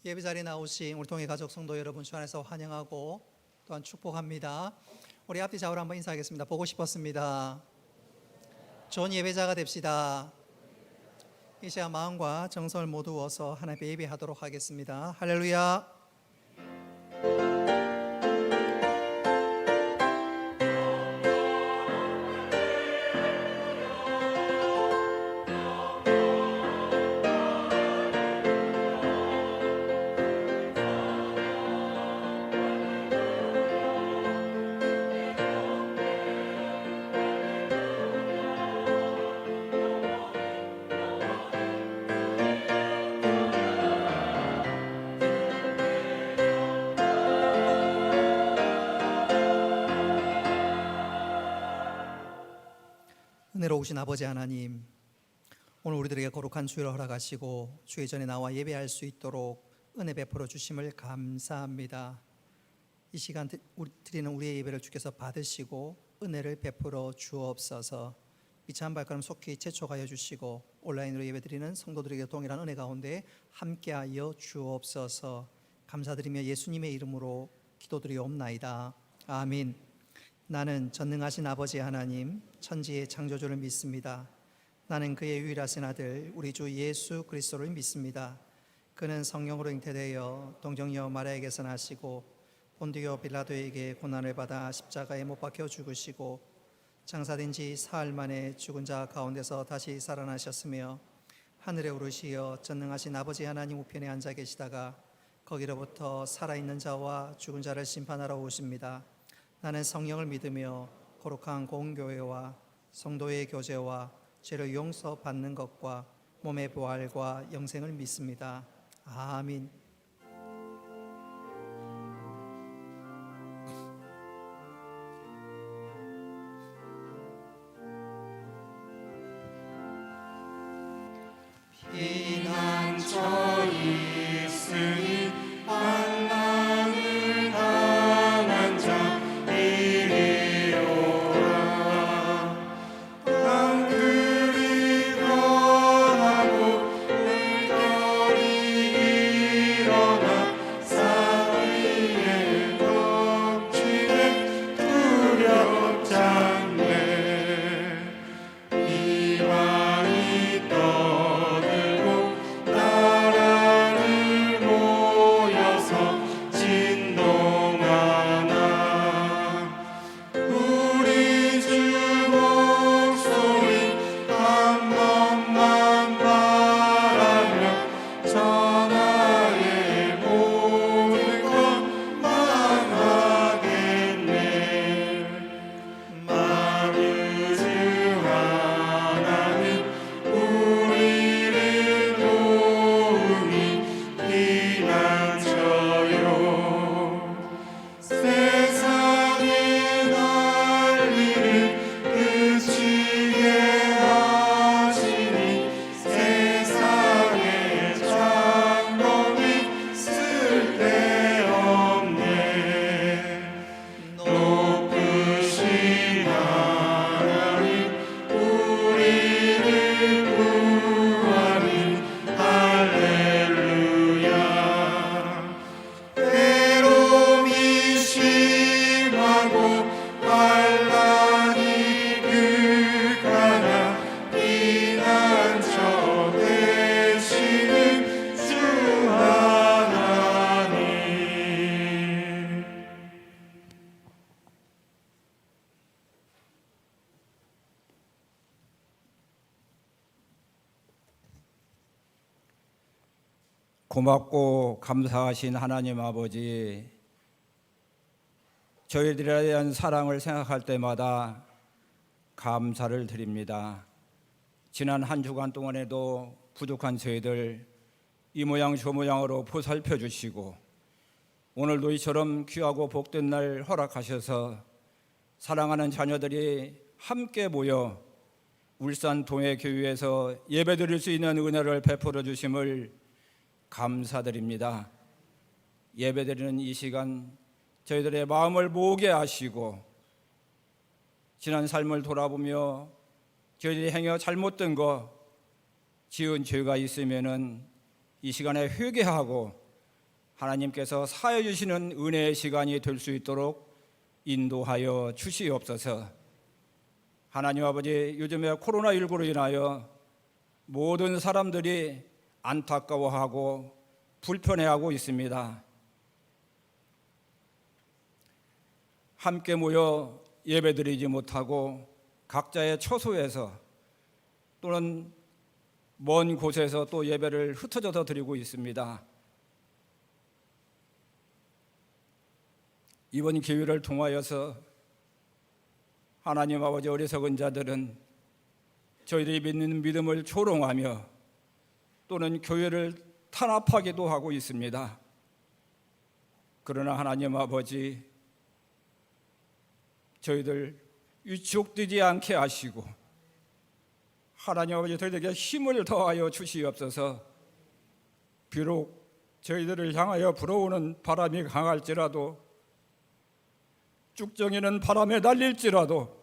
예배 자리에 나오신 우리 동해 가족 성도 여러분 주 안에서 환영하고 또한 축복합니다. 우리 앞뒤 좌우로 한번 인사하겠습니다. 보고 싶었습니다. 좋은 예배자가 됩시다. 이 시간 마음과 정성을 모두어서 하나님께 예배하도록 하겠습니다. 할렐루야. 은혜로우신 아버지 하나님, 오늘 우리들에게 거룩한 주일을 허락하시고 주의 전에 나와 예배할 수 있도록 은혜 베풀어 주심을 감사합니다. 이 시간 드리는 우리의 예배를 주께서 받으시고 은혜를 베풀어 주옵소서. 빛의 한 발걸음 속히 재촉하여 주시고 온라인으로 예배드리는 성도들에게 동일한 은혜 가운데 함께하여 주옵소서. 감사드리며 예수님의 이름으로 기도드리옵나이다. 아멘. 나는 전능하신 아버지 하나님, 천지의 창조주를 믿습니다. 나는 그의 유일하신 아들 우리 주 예수 그리스도를 믿습니다. 그는 성령으로 잉태되어 동정녀 마리아에게서 나시고 본디오 빌라도에게 고난을 받아 십자가에 못 박혀 죽으시고 장사된 지 사흘 만에 죽은 자 가운데서 다시 살아나셨으며 하늘에 오르시어 전능하신 아버지 하나님 우편에 앉아 계시다가 거기로부터 살아있는 자와 죽은 자를 심판하러 오십니다. 나는 성령을 믿으며 거룩한 공교회와 성도의 교제와 죄를 용서받는 것과 몸의 부활과 영생을 믿습니다. 아멘. 피난처 있으니 환난을 당한 자 고맙고 감사하신 하나님 아버지, 저희들에 대한 사랑을 생각할 때마다 감사를 드립니다. 지난 한 주간 동안에도 부족한 저희들 이 모양 저 모양으로 보살펴 주시고 오늘도 이처럼 귀하고 복된 날 허락하셔서 사랑하는 자녀들이 함께 모여 울산 동해교회에서 예배드릴 수 있는 은혜를 베풀어 주심을 감사드립니다. 예배드리는 이 시간 저희들의 마음을 모으게 하시고 지난 삶을 돌아보며 저희들이 행여 잘못된 거, 지은 죄가 있으면은 이 시간에 회개하고 하나님께서 사해 주시는 은혜의 시간이 될 수 있도록 인도하여 주시옵소서. 하나님 아버지, 요즘에 코로나19로 인하여 모든 사람들이 안타까워하고 불편해하고 있습니다. 함께 모여 예배드리지 못하고 각자의 처소에서 또는 먼 곳에서 또 예배를 흩어져서 드리고 있습니다. 이번 기회를 통하여서 하나님 아버지, 어리석은 자들은 저희들이 믿는 믿음을 조롱하며 또는 교회를 탄압하기도 하고 있습니다. 그러나 하나님 아버지, 저희들 위축되지 않게 하시고 하나님 아버지, 저희들에게 힘을 더하여 주시옵소서. 비록 저희들을 향하여 불어오는 바람이 강할지라도, 쭉정이는 바람에 날릴지라도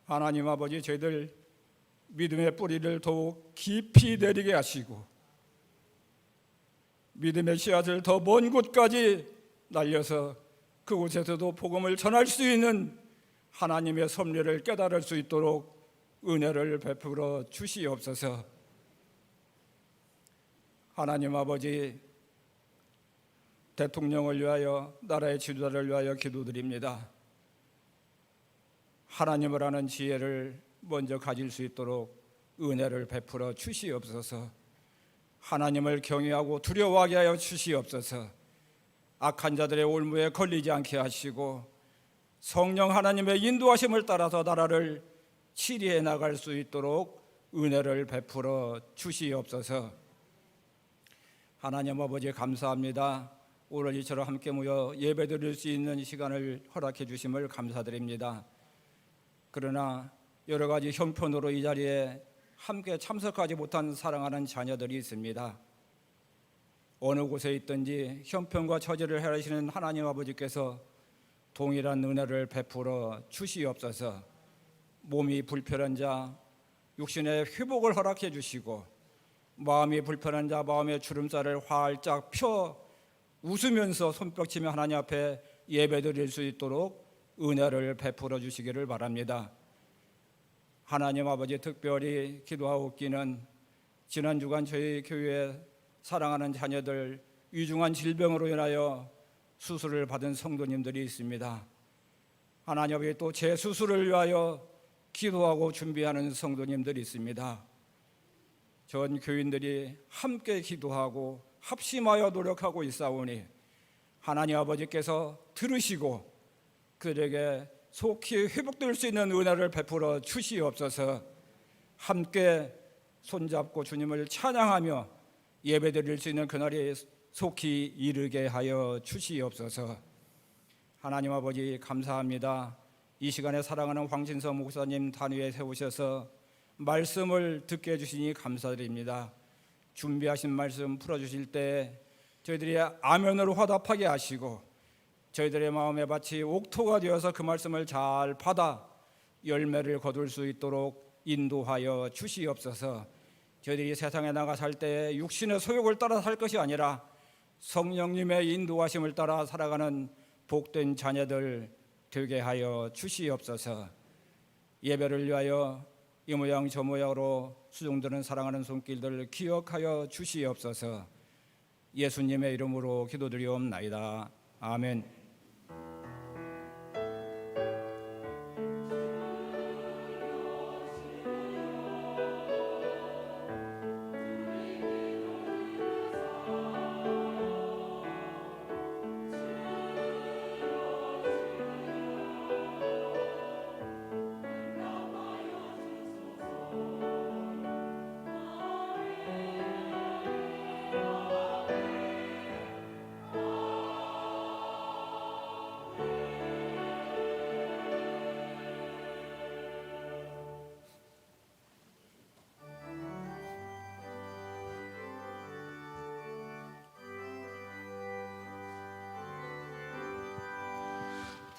하나님 아버지, 저희들 믿음의 뿌리를 더욱 깊이 내리게 하시고 믿음의 씨앗을 더 먼 곳까지 날려서 그곳에서도 복음을 전할 수 있는 하나님의 섭리를 깨달을 수 있도록 은혜를 베풀어 주시옵소서. 하나님 아버지, 대통령을 위하여, 나라의 지도자를 위하여 기도드립니다. 하나님을 아는 지혜를 먼저 가질 수 있도록 은혜를 베풀어 주시옵소서. 하나님을 경외하고 두려워하게 하여 주시옵소서. 악한 자들의 올무에 걸리지 않게 하시고 성령 하나님의 인도하심을 따라서 나라를 치리해 나갈 수 있도록 은혜를 베풀어 주시옵소서. 하나님 아버지, 감사합니다. 오늘 이처럼 함께 모여 예배드릴 수 있는 시간을 허락해 주심을 감사드립니다. 그러나 여러 가지 형편으로 이 자리에 함께 참석하지 못한 사랑하는 자녀들이 있습니다. 어느 곳에 있든지 형편과 처지를 헤아리시는 하나님 아버지께서 동일한 은혜를 베풀어 주시옵소서. 몸이 불편한 자 육신의 회복을 허락해 주시고, 마음이 불편한 자 마음의 주름살을 활짝 펴 웃으면서 손뼉치며 하나님 앞에 예배드릴 수 있도록 은혜를 베풀어 주시기를 바랍니다. 하나님 아버지, 특별히 기도하옵기는 지난 주간 저희 교회에 사랑하는 자녀들 위중한 질병으로 인하여 수술을 받은 성도님들이 있습니다. 하나님 아버지, 또 재수술을 위하여 기도하고 준비하는 성도님들이 있습니다. 전 교인들이 함께 기도하고 합심하여 노력하고 있사오니 하나님 아버지께서 들으시고 그들에게 속히 회복될 수 있는 은혜를 베풀어 주시옵소서. 함께 손잡고 주님을 찬양하며 예배드릴 수 있는 그날이 속히 이르게 하여 주시옵소서. 하나님 아버지, 감사합니다. 이 시간에 사랑하는 황진서 목사님 단위에 세우셔서 말씀을 듣게 해주시니 감사드립니다. 준비하신 말씀 풀어주실 때 저희들이 아멘으로 화답하게 하시고 저희들의 마음에 밭이 옥토가 되어서 그 말씀을 잘 받아 열매를 거둘 수 있도록 인도하여 주시옵소서. 저희들이 세상에 나가 살 때 육신의 소욕을 따라 살 것이 아니라 성령님의 인도하심을 따라 살아가는 복된 자녀들 되게 하여 주시옵소서. 예배를 위하여 이 모양 저 모양으로 수종드는 사랑하는 손길들을 기억하여 주시옵소서. 예수님의 이름으로 기도드리옵나이다. 아멘.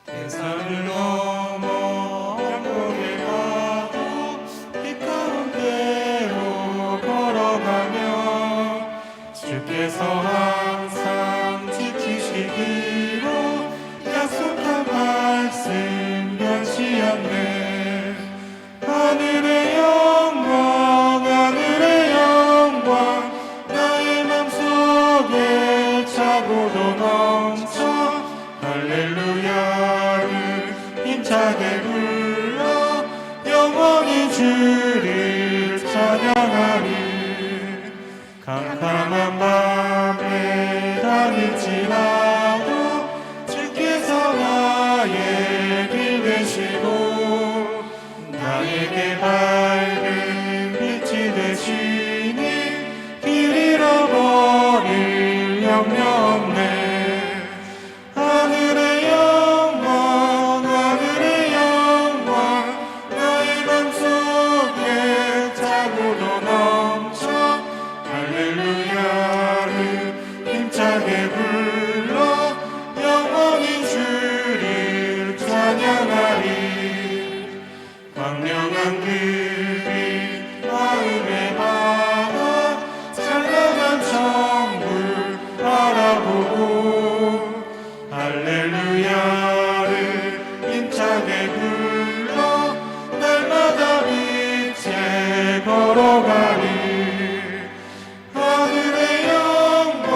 대산을 넘어 양곡에 가도 빛 가운데로 걸어가며 주께서 캄캄한 밤에 다닐지라도 주께서 나의 길 되시고 나에게 밝은 빛이 되시니 길 잃어버릴 염려 없네. 하늘의 영광 하늘의 영광 나의 맘속에 차고도 넘쳐 할렐루야를 힘차게 불러 영원히 주를 찬양하리. 광명한 그빛 마음에 받아 찬란한 천국 바라보고 할렐루야를 힘차게 불러 날마다 빛에 걸어가리. 하늘의 영광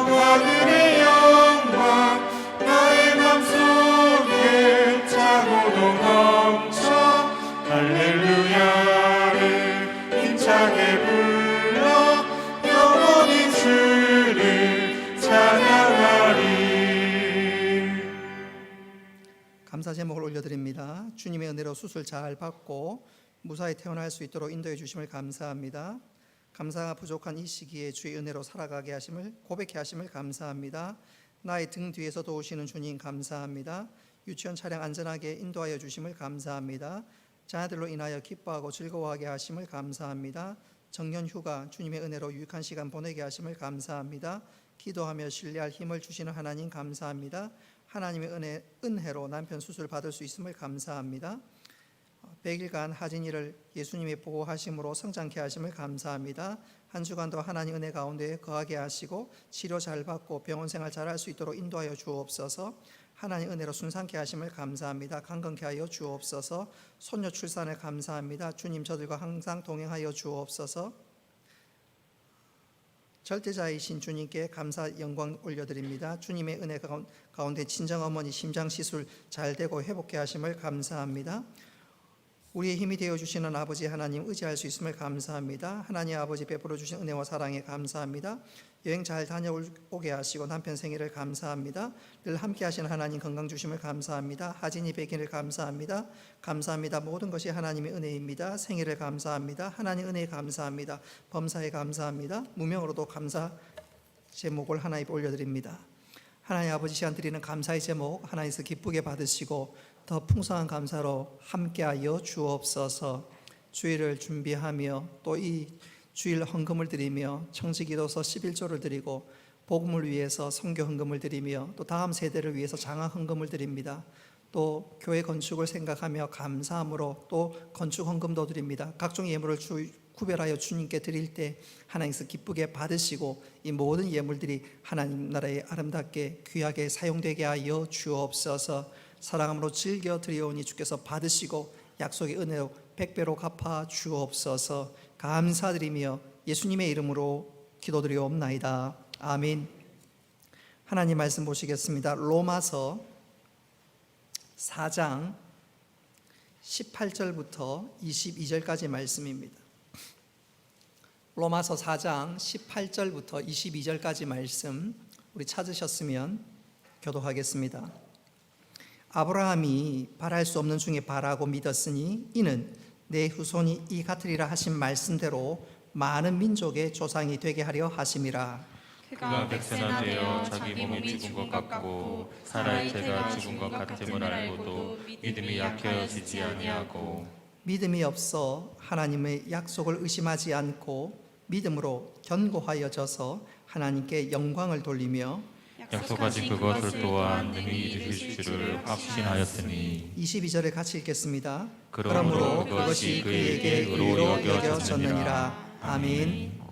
하늘의 영광 나의 맘속에 차고도 넘쳐 할렐루야를 힘차게 불러 영원히 주를 찬양하리. 감사 제목을 올려드립니다. 주님의 은혜로 수술 잘 받고 무사히 태어날 수 있도록 인도해 주심을 감사합니다. 감사가 부족한 이 시기에 주의 은혜로 살아가게 하심을 고백해 하심을 감사합니다. 나의 등 뒤에서 도우시는 주님 감사합니다. 유치원 차량 안전하게 인도하여 주심을 감사합니다. 자녀들로 인하여 기뻐하고 즐거워하게 하심을 감사합니다. 정년 휴가 주님의 은혜로 유익한 시간 보내게 하심을 감사합니다. 기도하며 신뢰할 힘을 주시는 하나님 감사합니다. 하나님의 은혜로 남편 수술 받을 수 있음을 감사합니다. 100일간 하진이를 예수님의 보호하심으로 성장케 하심을 감사합니다. 한 주간도 하나님 은혜 가운데 거하게 하시고 치료 잘 받고 병원 생활 잘할 수 있도록 인도하여 주옵소서. 하나님 은혜로 순산케 하심을 감사합니다. 강건케 하여 주옵소서. 손녀 출산을 감사합니다. 주님 저들과 항상 동행하여 주옵소서. 절대자이신 주님께 감사 영광 올려드립니다. 주님의 은혜 가운데 친정어머니 심장시술 잘 되고 회복케 하심을 감사합니다. 우리의 힘이 되어주시는 아버지 하나님 의지할 수 있음을 감사합니다. 하나님 아버지 베풀어 주신 은혜와 사랑에 감사합니다. 여행 잘 다녀오게 하시고 남편 생일을 감사합니다. 늘 함께 하시는 하나님 건강 주심을 감사합니다. 하진이 100일을 감사합니다. 감사합니다. 모든 것이 하나님의 은혜입니다. 생일을 감사합니다. 하나님 은혜에 감사합니다. 범사에 감사합니다. 무명으로도 감사 제목을 하나님께 올려드립니다. 하나님 아버지 시간 드리는 감사의 제목 하나님께서 기쁘게 받으시고 더 풍성한 감사로 함께하여 주옵소서. 주일을 준비하며 또 이 주일 헌금을 드리며 청지기도서 11조를 드리고 복음을 위해서 선교 헌금을 드리며 또 다음 세대를 위해서 장학 헌금을 드립니다. 또 교회 건축을 생각하며 감사함으로 또 건축 헌금도 드립니다. 각종 예물을 구별하여 주님께 드릴 때 하나님께서 기쁘게 받으시고 이 모든 예물들이 하나님 나라에 아름답게 귀하게 사용되게 하여 주옵소서. 사랑함으로 즐겨 드리오니 주께서 받으시고 약속의 은혜로 100배로 갚아 주옵소서. 감사드리며 예수님의 이름으로 기도드리옵나이다. 아멘. 하나님 말씀 보시겠습니다. 로마서 4장 18절부터 22절까지 말씀입니다. 로마서 4장 18절부터 22절까지 말씀 우리 찾으셨으면 교독하겠습니다. 아브라함이 바랄 수 없는 중에 바라고 믿었으니 이는 내 후손이 이 같으리라 하신 말씀대로 많은 민족의 조상이 되게 하려 하심이라. 그가 백세나 되어 자기 몸이 죽은 것 같고 살아의 때가 죽은 것 같음을 알고도 믿음이 약해지지 아니하고 믿음이 없어 하나님의 약속을 의심하지 않고 믿음으로 견고하여져서 하나님께 영광을 돌리며 약속하신 그것을 또한 능히 이루실 줄을 확신하였으니 22절에 같이 읽겠습니다. 그러므로 그것이 그에게 의로 여겨졌느니라. 아멘.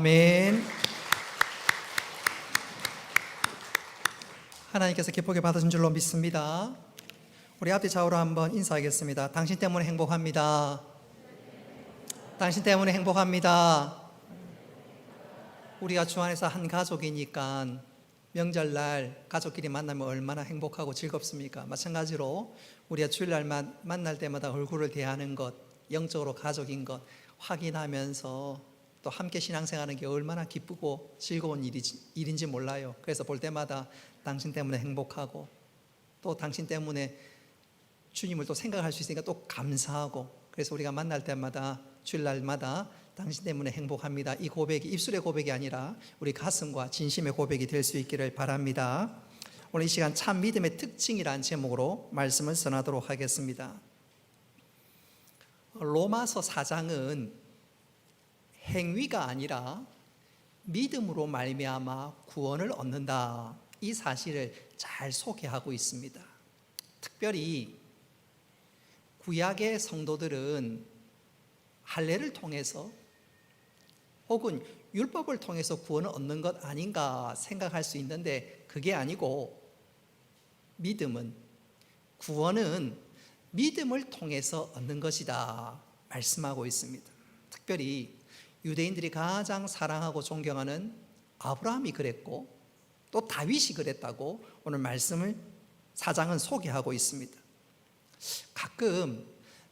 아멘. 하나님께서 기쁘게 받으신 줄로 믿습니다. 우리 앞뒤 좌우로 한번 인사하겠습니다. 당신 때문에 행복합니다. 당신 때문에 행복합니다. 우리가 주 안에서 한 가족이니까 명절날 가족끼리 만나면 얼마나 행복하고 즐겁습니까? 마찬가지로 우리가 주일날 만날 때마다 얼굴을 대하는 것, 영적으로 가족인 것 확인하면서 또 함께 신앙생활하는 게 얼마나 기쁘고 즐거운 일인지 몰라요. 그래서 볼 때마다 당신 때문에 행복하고 또 당신 때문에 주님을 또 생각할 수 있으니까 또 감사하고, 그래서 우리가 만날 때마다 주일날마다 당신 때문에 행복합니다, 이 고백이 입술의 고백이 아니라 우리 가슴과 진심의 고백이 될 수 있기를 바랍니다. 오늘 이 시간 참 믿음의 특징이라는 제목으로 말씀을 전하도록 하겠습니다. 로마서 4장은 행위가 아니라 믿음으로 말미암아 구원을 얻는다, 이 사실을 잘 소개하고 있습니다. 특별히 구약의 성도들은 할례를 통해서 혹은 율법을 통해서 구원을 얻는 것 아닌가 생각할 수 있는데, 그게 아니고 믿음은, 구원은 믿음을 통해서 얻는 것이다 말씀하고 있습니다. 특별히 유대인들이 가장 사랑하고 존경하는 아브라함이 그랬고 또 다윗이 그랬다고 오늘 말씀을 4장은 소개하고 있습니다. 가끔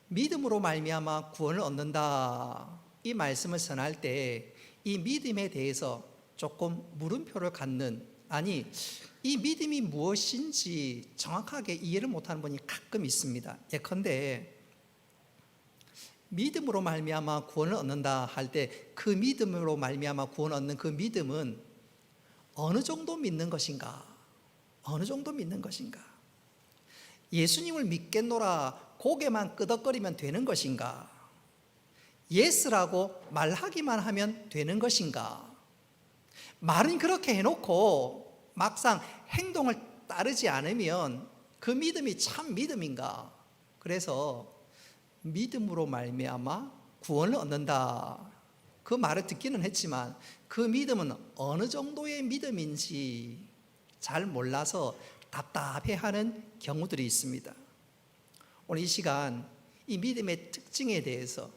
믿음으로 말미암아 구원을 얻는다, 이 말씀을 전할 때 이 믿음에 대해서 조금 물음표를 갖는, 아니 이 믿음이 무엇인지 정확하게 이해를 못하는 분이 가끔 있습니다. 예컨대 믿음으로 말미암아 구원을 얻는다 할 때 그 믿음으로 말미암아 구원을 얻는 그 믿음은 어느 정도 믿는 것인가? 어느 정도 믿는 것인가? 예수님을 믿겠노라 고개만 끄덕거리면 되는 것인가? 예스라고 말하기만 하면 되는 것인가? 말은 그렇게 해놓고 막상 행동을 따르지 않으면 그 믿음이 참 믿음인가? 그래서 믿음으로 말미암아 구원을 얻는다, 그 말을 듣기는 했지만 그 믿음은 어느 정도의 믿음인지 잘 몰라서 답답해하는 경우들이 있습니다. 오늘 이 시간 이 믿음의 특징에 대해서,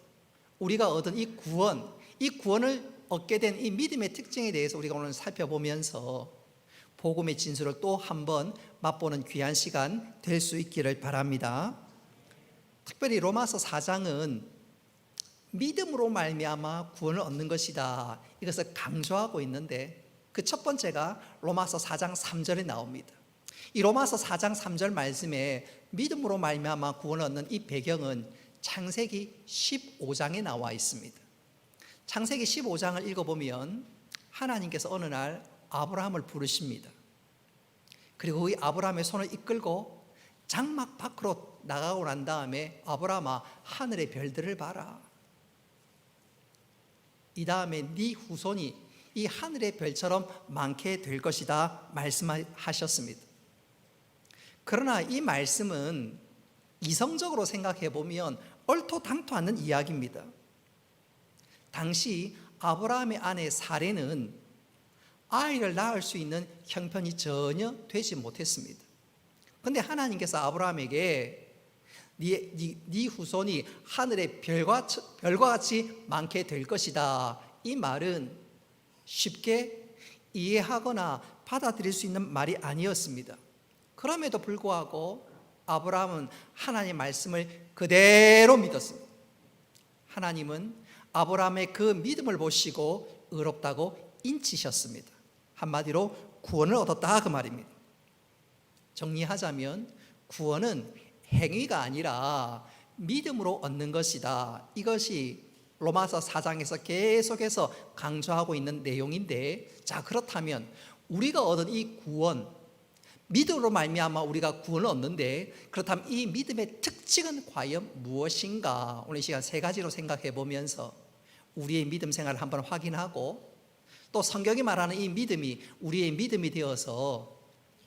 우리가 얻은 이 구원을 얻게 된 이 믿음의 특징에 대해서 우리가 오늘 살펴보면서 복음의 진수를 또 한번 맛보는 귀한 시간 될 수 있기를 바랍니다. 특별히 로마서 4장은 믿음으로 말미암아 구원을 얻는 것이다, 이것을 강조하고 있는데 그 첫 번째가 로마서 4장 3절에 나옵니다. 이 로마서 4장 3절 말씀에 믿음으로 말미암아 구원을 얻는 이 배경은 창세기 15장에 나와 있습니다. 창세기 15장을 읽어보면 하나님께서 어느 날 아브라함을 부르십니다. 그리고 이 아브라함의 손을 이끌고 장막 밖으로 나가고 난 다음에 아브라함아 하늘의 별들을 봐라, 이 다음에 네 후손이 이 하늘의 별처럼 많게 될 것이다 말씀하셨습니다. 그러나 이 말씀은 이성적으로 생각해 보면 얼토당토 않는 이야기입니다. 당시 아브라함의 아내 사레는 아이를 낳을 수 있는 형편이 전혀 되지 못했습니다. 그런데 하나님께서 아브라함에게 네 후손이 하늘의 별과 같이 많게 될 것이다, 이 말은 쉽게 이해하거나 받아들일 수 있는 말이 아니었습니다. 그럼에도 불구하고 아브라함은 하나님의 말씀을 그대로 믿었습니다. 하나님은 아브라함의 그 믿음을 보시고 의롭다고 인치셨습니다. 한마디로 구원을 얻었다, 그 말입니다. 정리하자면 구원은 행위가 아니라 믿음으로 얻는 것이다, 이것이 로마서 4장에서 계속해서 강조하고 있는 내용인데, 자 그렇다면 우리가 얻은 이 구원, 믿음으로 말미암아 우리가 구원을 얻는데, 그렇다면 이 믿음의 특징은 과연 무엇인가? 오늘 이 시간 세 가지로 생각해 보면서 우리의 믿음 생활을 한번 확인하고, 또 성경이 말하는 이 믿음이 우리의 믿음이 되어서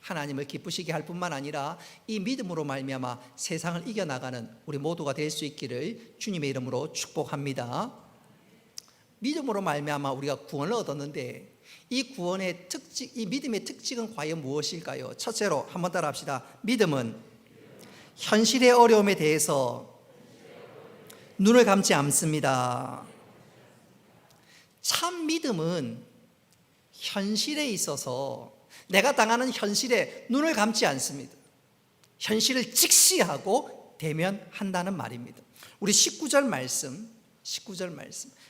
하나님을 기쁘시게 할 뿐만 아니라 이 믿음으로 말미암아 세상을 이겨나가는 우리 모두가 될 수 있기를 주님의 이름으로 축복합니다. 믿음으로 말미암아 우리가 구원을 얻었는데 이 구원의 특징, 이 믿음의 특징은 과연 무엇일까요? 첫째로 한번 따라합시다. 믿음은 현실의 어려움에 대해서 눈을 감지 않습니다. 참 믿음은 현실에 있어서 내가 당하는 현실에 눈을 감지 않습니다. 현실을 직시하고 대면한다는 말입니다. 우리 19절 말씀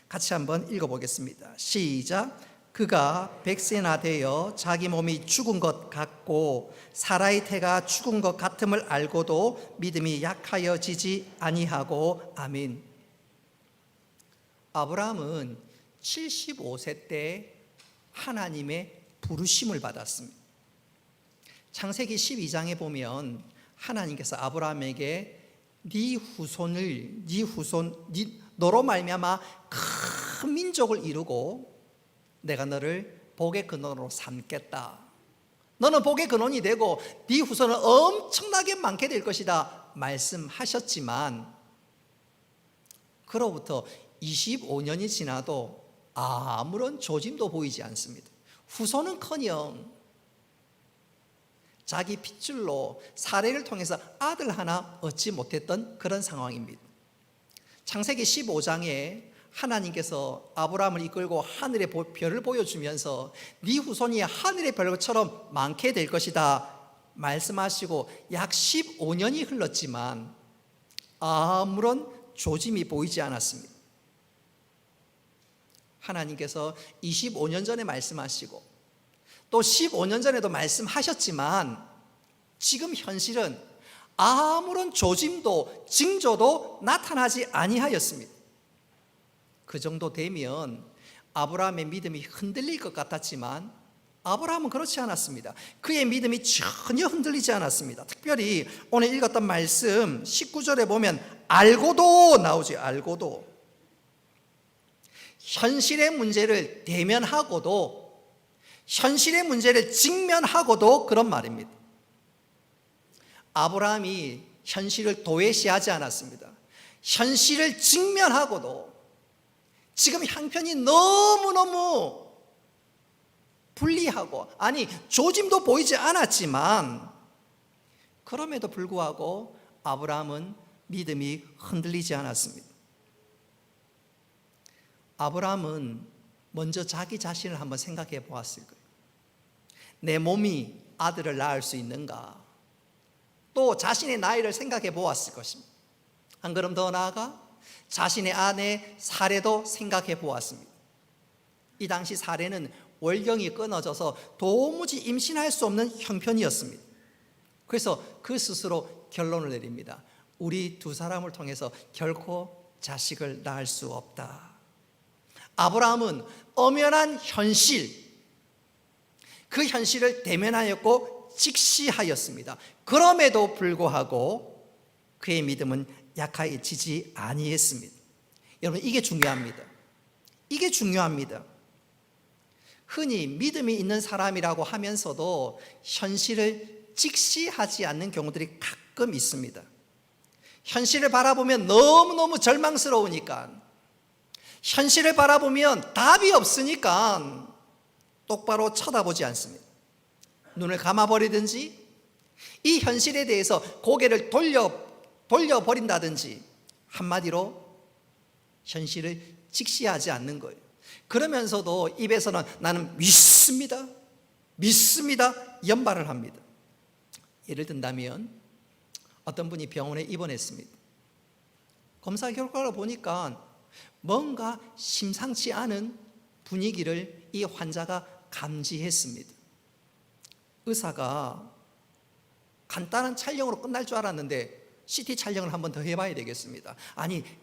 같이 한번 읽어보겠습니다. 시작. 그가 100세나 되어 자기 몸이 죽은 것 같고 사라의 태가 죽은 것 같음을 알고도 믿음이 약하여지지 아니하고. 아멘. 아브라함은 75세 때 하나님의 부르심을 받았습니다. 창세기 12장에 보면 하나님께서 아브라함에게 너로 말미암아 큰 민족을 이루고 내가 너를 복의 근원으로 삼겠다. 너는 복의 근원이 되고 네 후손은 엄청나게 많게 될 것이다 말씀하셨지만 그로부터 25년이 지나도 아무런 조짐도 보이지 않습니다. 후손은커녕 자기 핏줄로 사례를 통해서 아들 하나 얻지 못했던 그런 상황입니다. 창세기 15장에 하나님께서 아브라함을 이끌고 하늘의 별을 보여주면서 네 후손이 하늘의 별처럼 많게 될 것이다 말씀하시고 약 15년이 흘렀지만 아무런 조짐이 보이지 않았습니다. 하나님께서 25년 전에 말씀하시고 또 15년 전에도 말씀하셨지만 지금 현실은 아무런 조짐도 징조도 나타나지 아니하였습니다. 그 정도 되면 아브라함의 믿음이 흔들릴 것 같았지만 아브라함은 그렇지 않았습니다. 그의 믿음이 전혀 흔들리지 않았습니다. 특별히 오늘 읽었던 말씀 19절에 보면 알고도 나오죠. 알고도. 현실의 문제를 대면하고도 현실의 문제를 직면하고도 그런 말입니다. 아브라함이 현실을 도외시하지 않았습니다. 현실을 직면하고도 지금 형편이 너무너무 불리하고 조짐도 보이지 않았지만 그럼에도 불구하고 아브라함은 믿음이 흔들리지 않았습니다. 아브라함은 먼저 자기 자신을 한번 생각해 보았을 거예요. 내 몸이 아들을 낳을 수 있는가? 또 자신의 나이를 생각해 보았을 것입니다. 한 걸음 더 나아가 자신의 아내 사례도 생각해 보았습니다. 이 당시 사례는 월경이 끊어져서 도무지 임신할 수 없는 형편이었습니다. 그래서 그 스스로 결론을 내립니다. 우리 두 사람을 통해서 결코 자식을 낳을 수 없다. 아브라함은 엄연한 현실, 그 현실을 대면하였고 직시하였습니다. 그럼에도 불구하고 그의 믿음은 약해지지 아니했습니다. 여러분, 이게 중요합니다. 이게 중요합니다. 흔히 믿음이 있는 사람이라고 하면서도 현실을 직시하지 않는 경우들이 가끔 있습니다. 현실을 바라보면 너무너무 절망스러우니까, 현실을 바라보면 답이 없으니까 똑바로 쳐다보지 않습니다. 눈을 감아버리든지 이 현실에 대해서 고개를 돌려버린다든지, 한마디로 현실을 직시하지 않는 거예요. 그러면서도 입에서는 나는 믿습니다 연발을 합니다. 예를 든다면 어떤 분이 병원에 입원했습니다. 검사 결과를 보니까 뭔가 심상치 않은 분위기를 이 환자가 감지했습니다. 의사가 간단한 촬영으로 끝날 줄 알았는데 CT 촬영을 한번 더 해봐야 되겠습니다.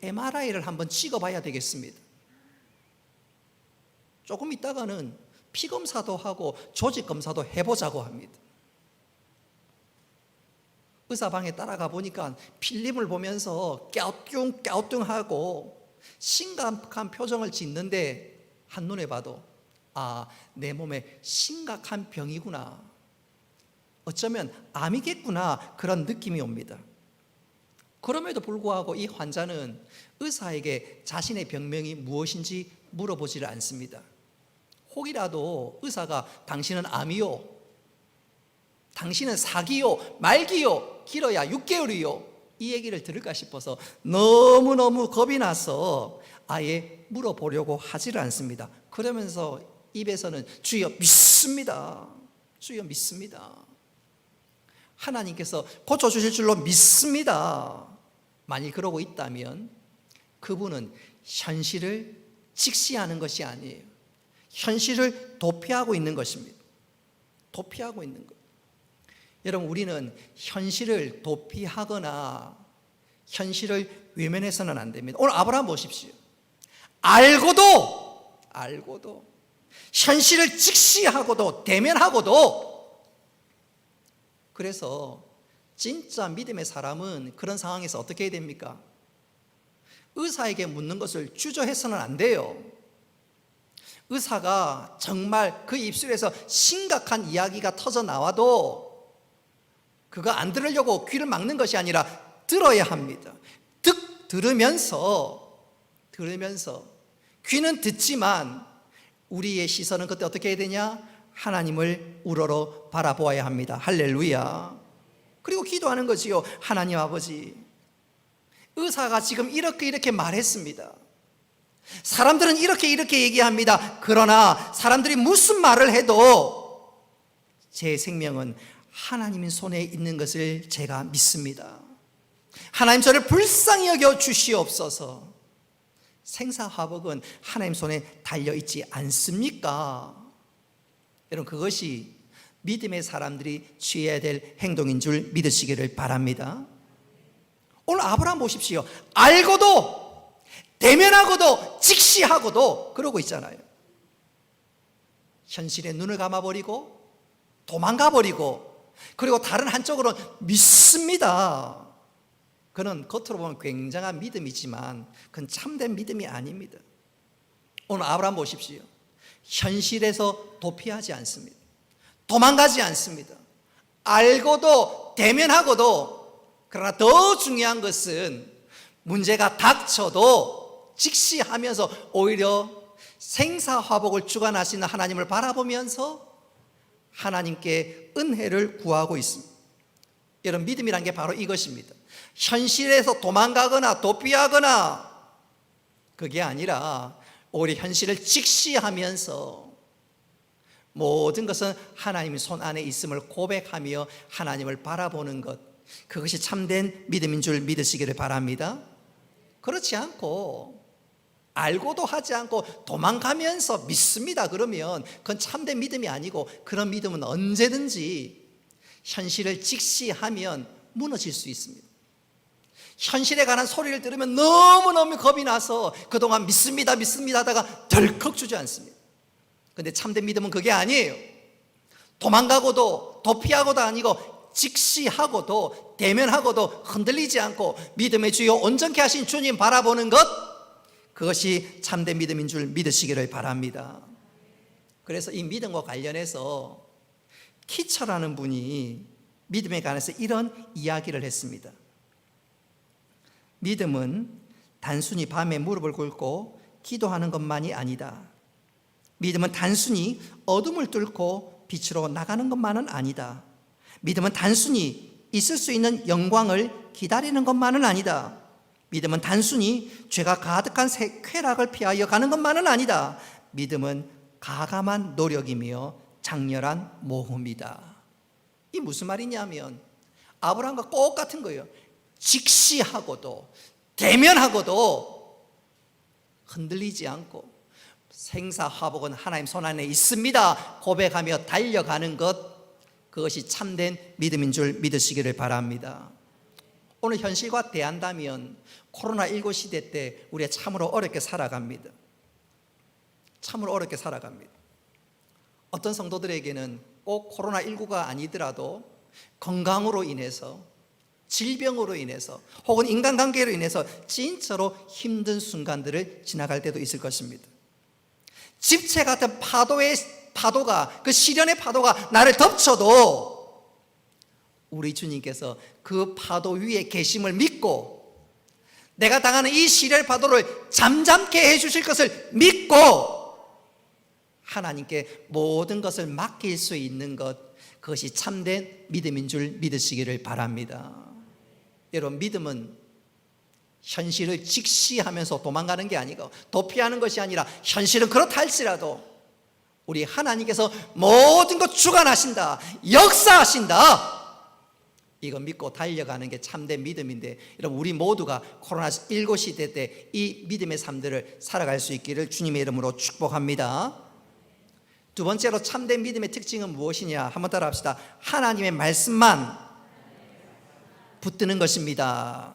MRI를 한번 찍어봐야 되겠습니다. 조금 있다가는 피검사도 하고 조직검사도 해보자고 합니다. 의사방에 따라가 보니까 필름을 보면서 갸우뚱갸우뚱하고 심각한 표정을 짓는데 한눈에 봐도 내 몸에 심각한 병이구나, 어쩌면 암이겠구나, 그런 느낌이 옵니다. 그럼에도 불구하고 이 환자는 의사에게 자신의 병명이 무엇인지 물어보지를 않습니다. 혹이라도 의사가 당신은 암이요, 당신은 사기요, 말기요, 길어야 6개월이요 이 얘기를 들을까 싶어서 너무너무 겁이 나서 아예 물어보려고 하지를 않습니다. 그러면서 입에서는 주여 믿습니다, 주여 믿습니다, 하나님께서 고쳐주실 줄로 믿습니다. 만일 그러고 있다면 그분은 현실을 직시하는 것이 아니에요. 현실을 도피하고 있는 것입니다. 도피하고 있는 것. 여러분, 우리는 현실을 도피하거나 현실을 외면해서는 안 됩니다. 오늘 아브라함 보십시오. 알고도 현실을 직시하고도 대면하고도, 그래서 진짜 믿음의 사람은 그런 상황에서 어떻게 해야 됩니까? 의사에게 묻는 것을 주저해서는 안 돼요. 의사가 정말 그 입술에서 심각한 이야기가 터져 나와도 그거 안 들으려고 귀를 막는 것이 아니라 들어야 합니다. 들으면서 귀는 듣지만 우리의 시선은 그때 어떻게 해야 되냐? 하나님을 우러러 바라보아야 합니다. 할렐루야. 그리고 기도하는 거지요. 하나님 아버지, 의사가 지금 이렇게 말했습니다. 사람들은 이렇게 얘기합니다. 그러나 사람들이 무슨 말을 해도 제 생명은 하나님의 손에 있는 것을 제가 믿습니다. 하나님, 저를 불쌍히 여겨 주시옵소서. 생사화복은 하나님 손에 달려있지 않습니까? 여러분, 그것이 믿음의 사람들이 취해야 될 행동인 줄 믿으시기를 바랍니다. 오늘 아브라함 보십시오. 알고도 대면하고도 직시하고도 그러고 있잖아요. 현실에 눈을 감아버리고 도망가버리고, 그리고 다른 한쪽으로는 믿습니다. 그는 겉으로 보면 굉장한 믿음이지만 그건 참된 믿음이 아닙니다. 오늘 아브라함 보십시오. 현실에서 도피하지 않습니다. 도망가지 않습니다. 알고도 대면하고도, 그러나 더 중요한 것은 문제가 닥쳐도 직시하면서 오히려 생사화복을 주관하시는 하나님을 바라보면서 하나님께 은혜를 구하고 있습니다. 여러분, 믿음이란 게 바로 이것입니다. 현실에서 도망가거나 도피하거나 그게 아니라 오히려 현실을 직시하면서 모든 것은 하나님의 손 안에 있음을 고백하며 하나님을 바라보는 것, 그것이 참된 믿음인 줄 믿으시기를 바랍니다. 그렇지 않고 알고도 하지 않고 도망가면서 믿습니다 그러면 그건 참된 믿음이 아니고, 그런 믿음은 언제든지 현실을 직시하면 무너질 수 있습니다. 현실에 관한 소리를 들으면 너무너무 겁이 나서 그동안 믿습니다 하다가 덜컥 주저앉습니다. 그런데 참된 믿음은 그게 아니에요. 도망가고도 도피하고도 아니고 직시하고도 대면하고도 흔들리지 않고 믿음의 주여 온전케 하신 주님 바라보는 것, 그것이 참된 믿음인 줄 믿으시기를 바랍니다. 그래서 이 믿음과 관련해서 키처라는 분이 믿음에 관해서 이런 이야기를 했습니다. 믿음은 단순히 밤에 무릎을 꿇고 기도하는 것만이 아니다. 믿음은 단순히 어둠을 뚫고 빛으로 나가는 것만은 아니다. 믿음은 단순히 있을 수 있는 영광을 기다리는 것만은 아니다. 믿음은 단순히 죄가 가득한 쾌락을 피하여 가는 것만은 아니다. 믿음은 가감한 노력이며 장렬한 모험이다. 이 무슨 말이냐면 아브라함과 똑같은 거예요. 직시하고도 대면하고도 흔들리지 않고 생사화복은 하나님 손 안에 있습니다 고백하며 달려가는 것, 그것이 참된 믿음인 줄 믿으시기를 바랍니다. 오늘 현실과 대한다면 코로나19 시대 때 우리가 참으로 어렵게 살아갑니다. 참으로 어렵게 살아갑니다. 어떤 성도들에게는 꼭 코로나19가 아니더라도 건강으로 인해서, 질병으로 인해서, 혹은 인간관계로 인해서 진짜로 힘든 순간들을 지나갈 때도 있을 것입니다. 집채 같은 파도가, 그 시련의 파도가 나를 덮쳐도 우리 주님께서 그 파도 위에 계심을 믿고 내가 당하는 이 시련의 파도를 잠잠케 해주실 것을 믿고 하나님께 모든 것을 맡길 수 있는 것, 그것이 참된 믿음인 줄 믿으시기를 바랍니다. 여러분, 믿음은 현실을 직시하면서 도망가는 게 아니고 도피하는 것이 아니라, 현실은 그렇다 할지라도 우리 하나님께서 모든 것 주관하신다, 역사하신다, 이거 믿고 달려가는 게 참된 믿음인데, 여러분, 우리 모두가 코로나19 시대 때 이 믿음의 삶들을 살아갈 수 있기를 주님의 이름으로 축복합니다. 두 번째로 참된 믿음의 특징은 무엇이냐? 한번 따라 합시다. 하나님의 말씀만 붙드는 것입니다.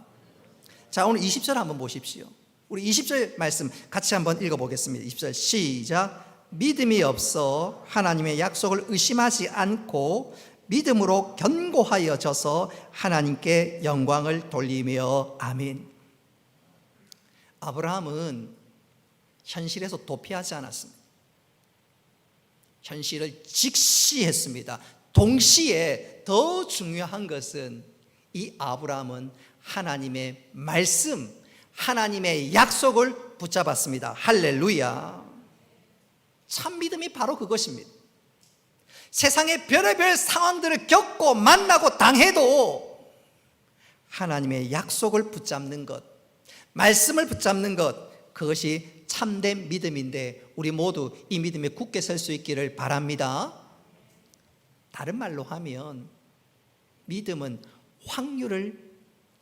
자, 오늘 20절 한번 보십시오. 우리 20절 말씀 같이 한번 읽어보겠습니다. 20절 시작. 믿음이 없어 하나님의 약속을 의심하지 않고 믿음으로 견고하여져서 하나님께 영광을 돌리며. 아멘. 아브라함은 현실에서 도피하지 않았습니다. 현실을 직시했습니다. 동시에 더 중요한 것은 이 아브라함은 하나님의 말씀, 하나님의 약속을 붙잡았습니다. 할렐루야. 참 믿음이 바로 그것입니다. 세상의 별의별 상황들을 겪고 만나고 당해도 하나님의 약속을 붙잡는 것, 말씀을 붙잡는 것, 그것이 참된 믿음인데 우리 모두 이 믿음에 굳게 설 수 있기를 바랍니다. 다른 말로 하면 믿음은 확률을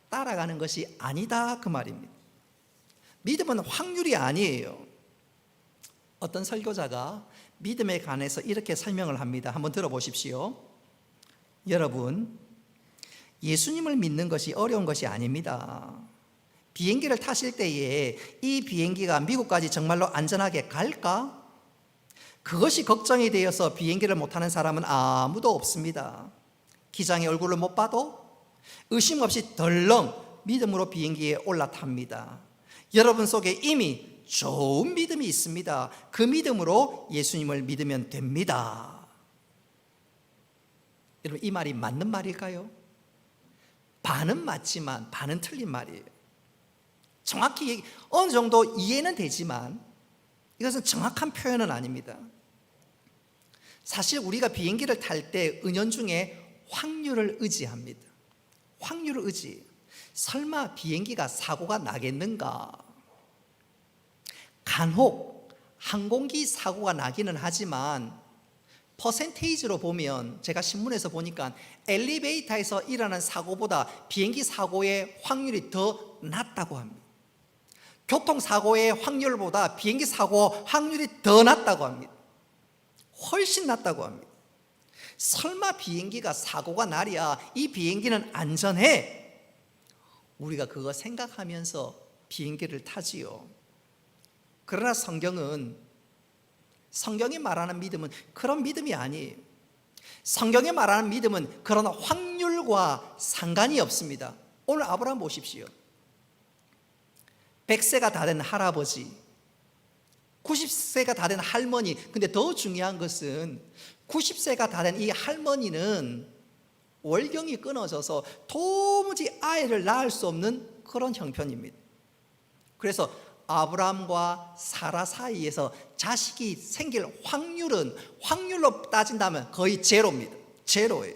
따라가는 것이 아니다, 그 말입니다. 믿음은 확률이 아니에요. 어떤 설교자가 믿음에 관해서 이렇게 설명을 합니다. 한번 들어보십시오. 여러분, 예수님을 믿는 것이 어려운 것이 아닙니다. 비행기를 타실 때에 이 비행기가 미국까지 정말로 안전하게 갈까? 그것이 걱정이 되어서 비행기를 못 타는 사람은 아무도 없습니다. 기장의 얼굴을 못 봐도 의심 없이 덜렁 믿음으로 비행기에 올라탑니다. 여러분 속에 이미 좋은 믿음이 있습니다. 그 믿음으로 예수님을 믿으면 됩니다. 여러분, 이 말이 맞는 말일까요? 반은 맞지만 반은 틀린 말이에요. 정확히 어느 정도 이해는 되지만 이것은 정확한 표현은 아닙니다. 사실 우리가 비행기를 탈 때 은연중에 확률을 의지합니다. 확률을 의지. 설마 비행기가 사고가 나겠는가? 간혹 항공기 사고가 나기는 하지만 퍼센테이지로 보면, 제가 신문에서 보니까 엘리베이터에서 일어나는 사고보다 비행기 사고의 확률이 더 낮다고 합니다. 교통사고의 확률보다 비행기 사고 확률이 더 낮다고 합니다. 훨씬 낮다고 합니다. 설마 비행기가 사고가 나랴 이 비행기는 안전해, 우리가 그거 생각하면서 비행기를 타지요. 그러나 성경이 말하는 믿음은 그런 믿음이 아니에요. 성경이 말하는 믿음은 그런 확률과 상관이 없습니다. 오늘 아브라함 보십시오. 100세가 다 된 할아버지, 90세가 다 된 할머니. 근데 더 중요한 것은 90세가 다 된 이 할머니는 월경이 끊어져서 도무지 아이를 낳을 수 없는 그런 형편입니다. 그래서 아브라함과 사라 사이에서 자식이 생길 확률로 따진다면 거의 제로입니다. 제로예요.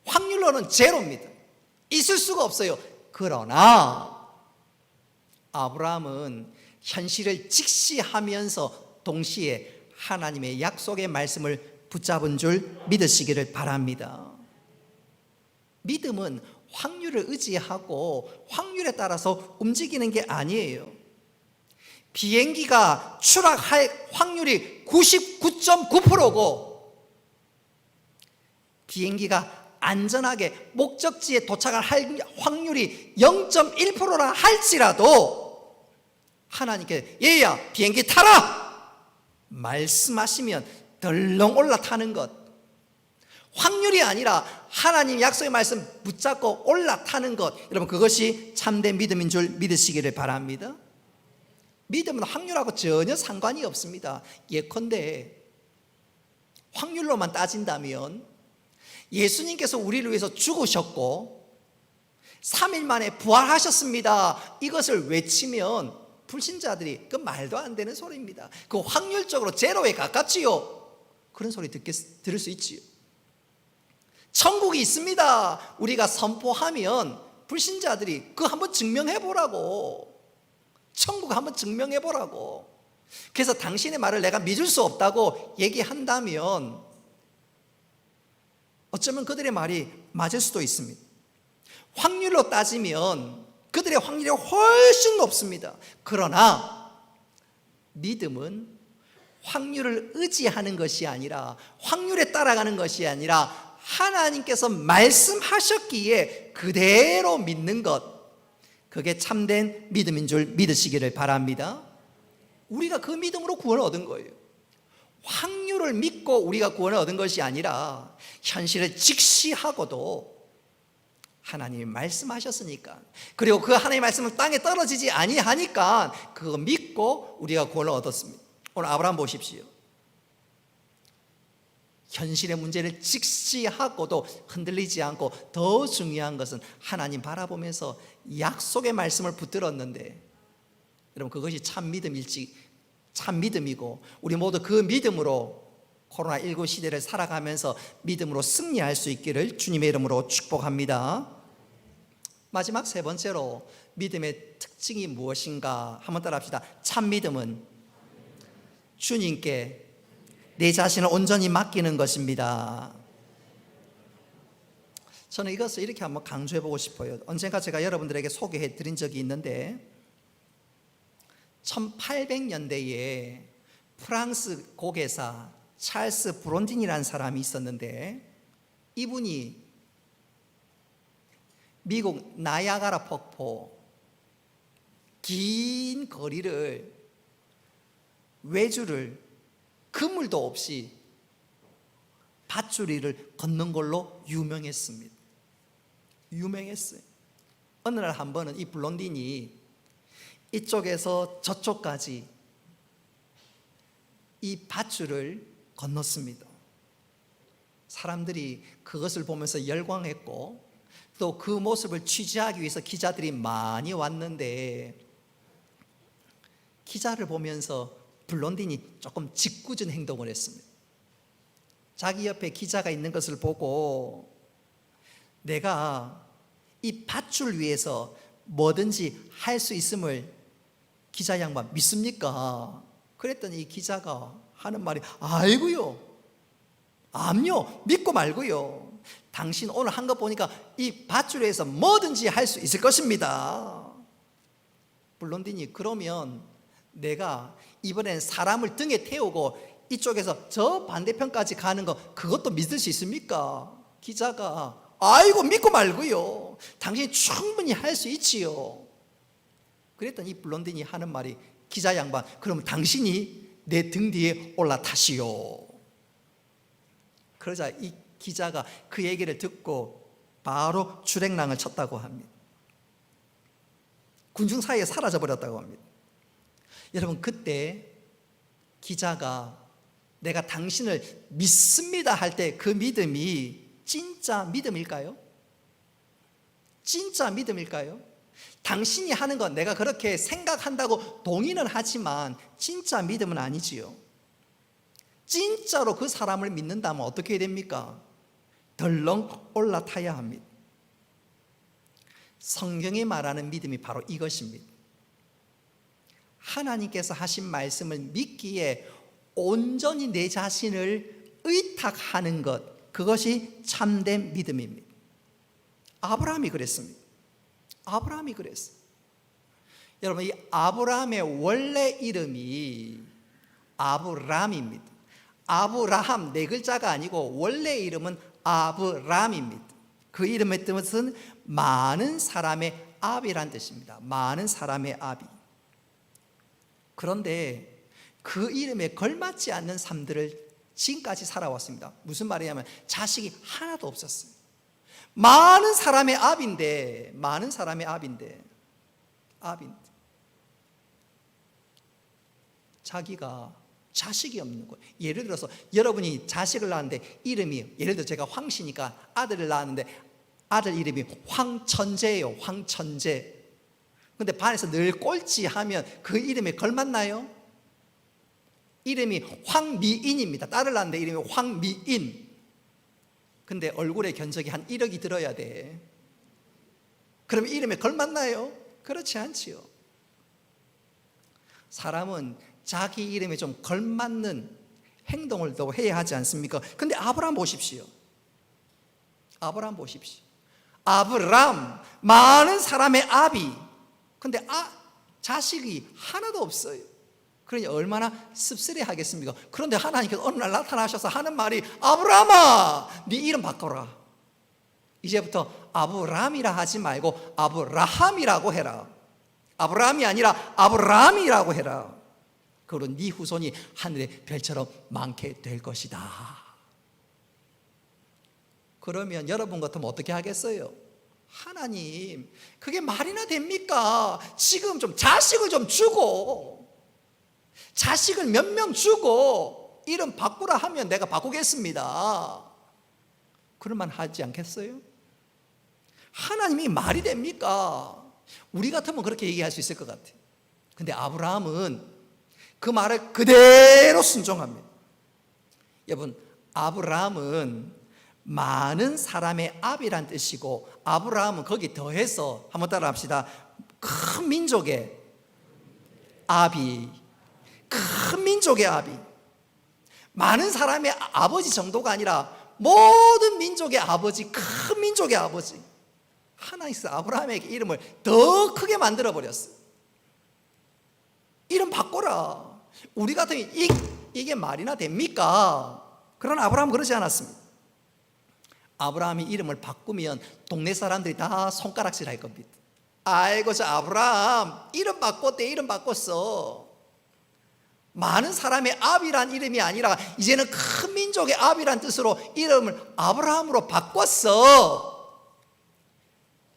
확률로는 제로입니다. 있을 수가 없어요. 그러나 아브라함은 현실을 직시하면서 동시에 하나님의 약속의 말씀을 붙잡은 줄 믿으시기를 바랍니다. 믿음은 확률을 의지하고 확률에 따라서 움직이는 게 아니에요. 비행기가 추락할 확률이 99.9%고 비행기가 안전하게 목적지에 도착할 확률이 0.1%라 할지라도 하나님께 얘야 비행기 타라 말씀하시면 덜렁 올라타는 것, 확률이 아니라 하나님 약속의 말씀 붙잡고 올라타는 것, 여러분 그것이 참된 믿음인 줄 믿으시기를 바랍니다. 믿음은 확률하고 전혀 상관이 없습니다. 예컨대 확률로만 따진다면 예수님께서 우리를 위해서 죽으셨고 3일 만에 부활하셨습니다. 이것을 외치면 불신자들이 그 말도 안 되는 소리입니다. 그 확률적으로 제로에 가깝지요. 그런 소리 들을 수 있지요. 천국이 있습니다. 우리가 선포하면 불신자들이 그거 한번 증명해 보라고. 천국 한번 증명해 보라고. 그래서 당신의 말을 내가 믿을 수 없다고 얘기한다면 어쩌면 그들의 말이 맞을 수도 있습니다. 확률로 따지면 그들의 확률이 훨씬 높습니다. 그러나 믿음은 확률을 의지하는 것이 아니라, 확률에 따라가는 것이 아니라 하나님께서 말씀하셨기에 그대로 믿는 것, 그게 참된 믿음인 줄 믿으시기를 바랍니다. 우리가 그 믿음으로 구원을 얻은 거예요. 확률을 믿고 우리가 구원을 얻은 것이 아니라 현실을 직시하고도 하나님이 말씀하셨으니까, 그리고 그 하나님의 말씀은 땅에 떨어지지 아니하니까 그거 믿고 우리가 구원을 얻었습니다. 오늘 아브라함 보십시오. 현실의 문제를 직시하고도 흔들리지 않고, 더 중요한 것은 하나님 바라보면서 약속의 말씀을 붙들었는데, 여러분 그것이 참 믿음이고 우리 모두 그 믿음으로 코로나19 시대를 살아가면서 믿음으로 승리할 수 있기를 주님의 이름으로 축복합니다. 마지막 세 번째로 믿음의 특징이 무엇인가 한번 따라 합시다. 참 믿음은 주님께 내 자신을 온전히 맡기는 것입니다. 저는 이것을 이렇게 한번 강조해 보고 싶어요. 언젠가 제가 여러분들에게 소개해 드린 적이 있는데, 1800년대에 프랑스 고개사 찰스 브론딘이라는 사람이 있었는데, 이분이 미국 나야가라 폭포 긴 거리를, 외주를 그물도 없이 밧줄이를 걷는 걸로 유명했습니다. 유명했어요. 어느 날 한 번은 이 블론딘이 이쪽에서 저쪽까지 이 밧줄을 건넜습니다. 사람들이 그것을 보면서 열광했고, 또 그 모습을 취재하기 위해서 기자들이 많이 왔는데, 기자를 보면서 블론딘이 조금 짓궂은 행동을 했습니다. 자기 옆에 기자가 있는 것을 보고, 내가 이 밧줄 위에서 뭐든지 할 수 있음을 기자 양반 믿습니까? 그랬더니 이 기자가 하는 말이, 아이고요, 암요, 믿고 말고요, 당신 오늘 한 거 보니까 이 밧줄 위에서 뭐든지 할 수 있을 것입니다. 블론딘이, 그러면 내가 이번엔 사람을 등에 태우고 이쪽에서 저 반대편까지 가는 거, 그것도 믿을 수 있습니까? 기자가, 아이고 믿고 말고요, 당신이 충분히 할 수 있지요. 그랬더니 이 블론딘이 하는 말이, 기자 양반, 그러면 당신이 내 등 뒤에 올라타시오. 그러자 이 기자가 그 얘기를 듣고 바로 출행랑을 쳤다고 합니다. 군중 사이에 사라져 버렸다고 합니다. 여러분, 그때 기자가 내가 당신을 믿습니다 할 때 그 믿음이 진짜 믿음일까요? 진짜 믿음일까요? 당신이 하는 건 내가 그렇게 생각한다고 동의는 하지만 진짜 믿음은 아니지요. 진짜로 그 사람을 믿는다면 어떻게 해야 됩니까? 덜렁 올라타야 합니다. 성경이 말하는 믿음이 바로 이것입니다. 하나님께서 하신 말씀을 믿기에 온전히 내 자신을 의탁하는 것, 그것이 참된 믿음입니다. 아브라함이 그랬습니다. 아브라함이 그랬어요. 여러분, 이 아브라함의 원래 이름이 아브람입니다. 아브라함 네 글자가 아니고 원래 이름은 아브람입니다. 그 이름의 뜻은 많은 사람의 아비란 뜻입니다. 많은 사람의 아비. 그런데 그 이름에 걸맞지 않는 삶들을 지금까지 살아왔습니다. 무슨 말이냐면 자식이 하나도 없었어요. 많은 사람의 아비인데 자기가 자식이 없는 거예요. 예를 들어서 여러분이 자식을 낳았는데 이름이, 예를 들어 제가 황씨니까 아들을 낳았는데 아들 이름이 황천재예요. 황천재. 근데 반에서 늘 꼴찌하면 그 이름에 걸맞나요? 이름이 황미인입니다. 딸을 낳는데 이름이 황미인. 근데 얼굴에 견적이 한 1억이 들어야 돼. 그럼 이름에 걸맞나요? 그렇지 않지요. 사람은 자기 이름에 좀 걸맞는 행동을 더 해야 하지 않습니까? 근데 아브라함 보십시오. 아브라함 보십시오. 아브람, 많은 사람의 아비. 근데 자식이 하나도 없어요. 그러니 얼마나 씁쓸해 하겠습니까? 그런데 하나님께서 어느 날 나타나셔서 하는 말이 아브라함아, 네 이름 바꿔라. 이제부터 아브람이라 하지 말고 아브라함이라고 해라. 아브라함이 아니라 아브람이라고 해라. 그러면 네 후손이 하늘의 별처럼 많게 될 것이다. 그러면 여러분 같으면 어떻게 하겠어요? 하나님, 그게 말이나 됩니까? 지금 좀 자식을 좀 주고, 자식을 몇 명 주고 이름 바꾸라 하면 내가 바꾸겠습니다. 그럴만 하지 않겠어요? 하나님이 말이 됩니까? 우리 같으면 그렇게 얘기할 수 있을 것 같아요. 근데 아브라함은 그 말을 그대로 순종합니다. 여러분, 아브라함은 많은 사람의 아비란 뜻이고, 아브라함은 거기 더해서 한번 따라 합시다. 큰 민족의 아비. 큰 민족의 아비. 많은 사람의 아버지 정도가 아니라 모든 민족의 아버지, 큰 민족의 아버지. 하나님께서 아브라함에게 이름을 더 크게 만들어 버렸어요. 이름 바꿔라. 우리 같으면 이게 말이나 됩니까? 그러나 아브라함은 그러지 않았습니다. 아브라함이 이름을 바꾸면 동네 사람들이 다 손가락질 할 겁니다. 아이고, 저 아브라함 이름 바꿨대. 이름 바꿨어. 많은 사람의 아비란 이름이 아니라 이제는 큰 민족의 아비란 뜻으로 이름을 아브라함으로 바꿨어.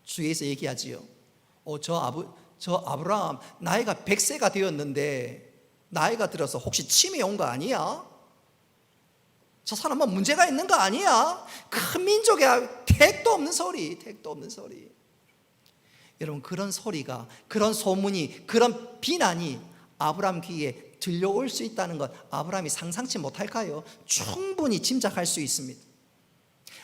주위에서 얘기하지요. 저 아브라함 나이가 100세가 되었는데 나이가 들어서 혹시 치매 온 거 아니야? 저 사람은 문제가 있는 거 아니야? 큰 민족의 택도 없는 소리, 택도 없는 소리. 여러분, 그런 소리가, 그런 소문이, 그런 비난이 아브라함 귀에 들려올 수 있다는 것, 아브라함이 상상치 못할까요? 충분히 짐작할 수 있습니다.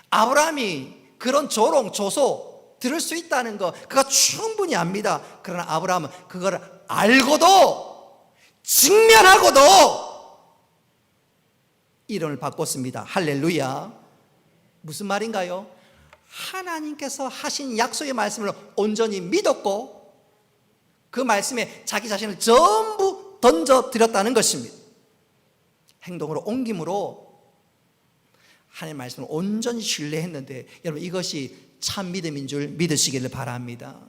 아브라함이 그런 조롱, 조소 들을 수 있다는 것, 그가 충분히 압니다. 그러나 아브라함은 그걸 알고도, 직면하고도 이름을 바꿨습니다. 할렐루야. 무슨 말인가요? 하나님께서 하신 약속의 말씀을 온전히 믿었고 그 말씀에 자기 자신을 전부 던져드렸다는 것입니다. 행동으로 옮김으로 하나님의 말씀을 온전히 신뢰했는데, 여러분, 이것이 참 믿음인 줄 믿으시기를 바랍니다.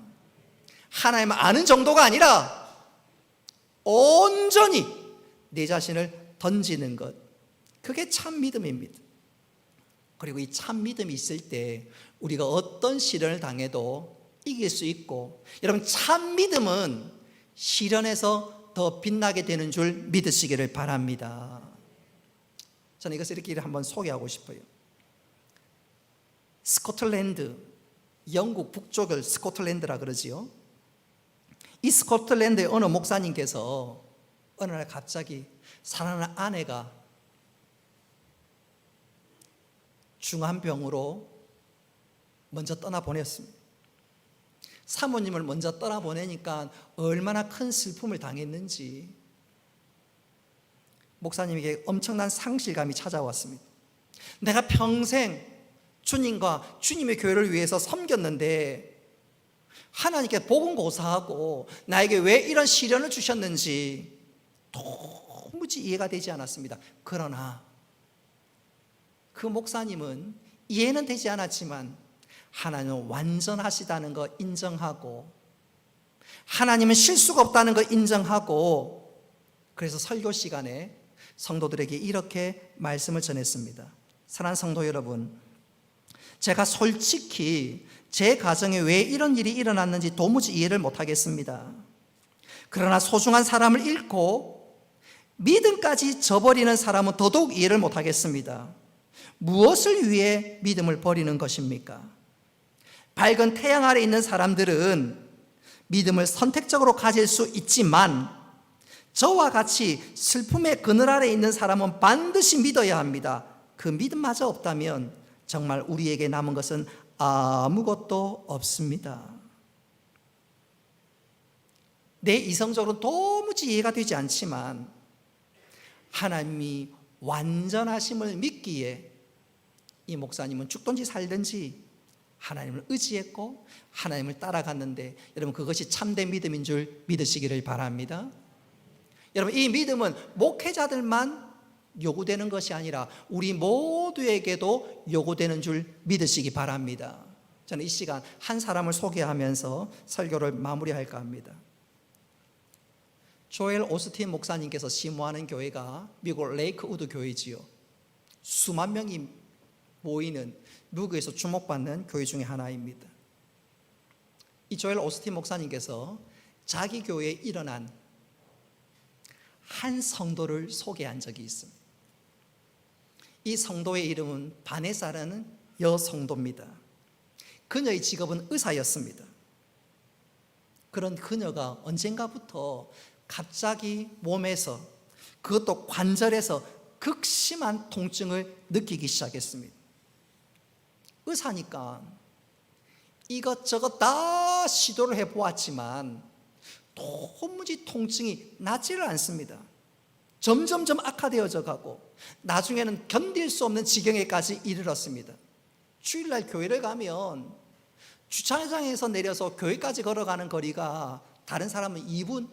하나님을 아는 정도가 아니라 온전히 내 자신을 던지는 것, 그게 참 믿음입니다. 그리고 이 참 믿음이 있을 때 우리가 어떤 시련을 당해도 이길 수 있고, 여러분, 참 믿음은 시련에서 더 빛나게 되는 줄 믿으시기를 바랍니다. 저는 이것을 이렇게 한번 소개하고 싶어요. 스코틀랜드, 영국 북쪽을 스코틀랜드라 그러지요. 이 스코틀랜드의 어느 목사님께서 어느 날 갑자기 사랑하는 아내가 중한 병으로 먼저 떠나보냈습니다. 사모님을 먼저 떠나보내니까 얼마나 큰 슬픔을 당했는지 목사님에게 엄청난 상실감이 찾아왔습니다. 내가 평생 주님과 주님의 교회를 위해서 섬겼는데 하나님께 복음 고사하고 나에게 왜 이런 시련을 주셨는지 도무지 이해가 되지 않았습니다. 그러나 그 목사님은 이해는 되지 않았지만 하나님은 완전하시다는 거 인정하고 하나님은 실수가 없다는 거 인정하고, 그래서 설교 시간에 성도들에게 이렇게 말씀을 전했습니다. 사랑하는 성도 여러분, 제가 솔직히 제 가정에 왜 이런 일이 일어났는지 도무지 이해를 못하겠습니다. 그러나 소중한 사람을 잃고 믿음까지 저버리는 사람은 더더욱 이해를 못하겠습니다. 무엇을 위해 믿음을 버리는 것입니까? 밝은 태양 아래 있는 사람들은 믿음을 선택적으로 가질 수 있지만 저와 같이 슬픔의 그늘 아래 있는 사람은 반드시 믿어야 합니다. 그 믿음마저 없다면 정말 우리에게 남은 것은 아무것도 없습니다. 내 이성적으로 도무지 이해가 되지 않지만 하나님이 완전하심을 믿기에 이 목사님은 죽든지 살든지 하나님을 의지했고 하나님을 따라갔는데, 여러분 그것이 참된 믿음인 줄 믿으시기를 바랍니다. 여러분 이 믿음은 목회자들만 요구되는 것이 아니라 우리 모두에게도 요구되는 줄 믿으시기 바랍니다. 저는 이 시간 한 사람을 소개하면서 설교를 마무리할까 합니다. 조엘 오스틴 목사님께서 심호하는 교회가 미국 레이크우드 교회지요. 수만 명이 모이는 미국에서 주목받는 교회 중에 하나입니다. 이 조엘 오스틴 목사님께서 자기 교회에 일어난 한 성도를 소개한 적이 있습니다. 이 성도의 이름은 바네사라는 여성도입니다. 그녀의 직업은 의사였습니다. 그런 그녀가 언젠가부터 갑자기 몸에서, 그것도 관절에서 극심한 통증을 느끼기 시작했습니다. 의사니까 이것저것 다 시도를 해보았지만 도무지 통증이 낫지를 않습니다. 점점점 악화되어져 가고 나중에는 견딜 수 없는 지경에까지 이르렀습니다. 주일날 교회를 가면 주차장에서 내려서 교회까지 걸어가는 거리가 다른 사람은 2분,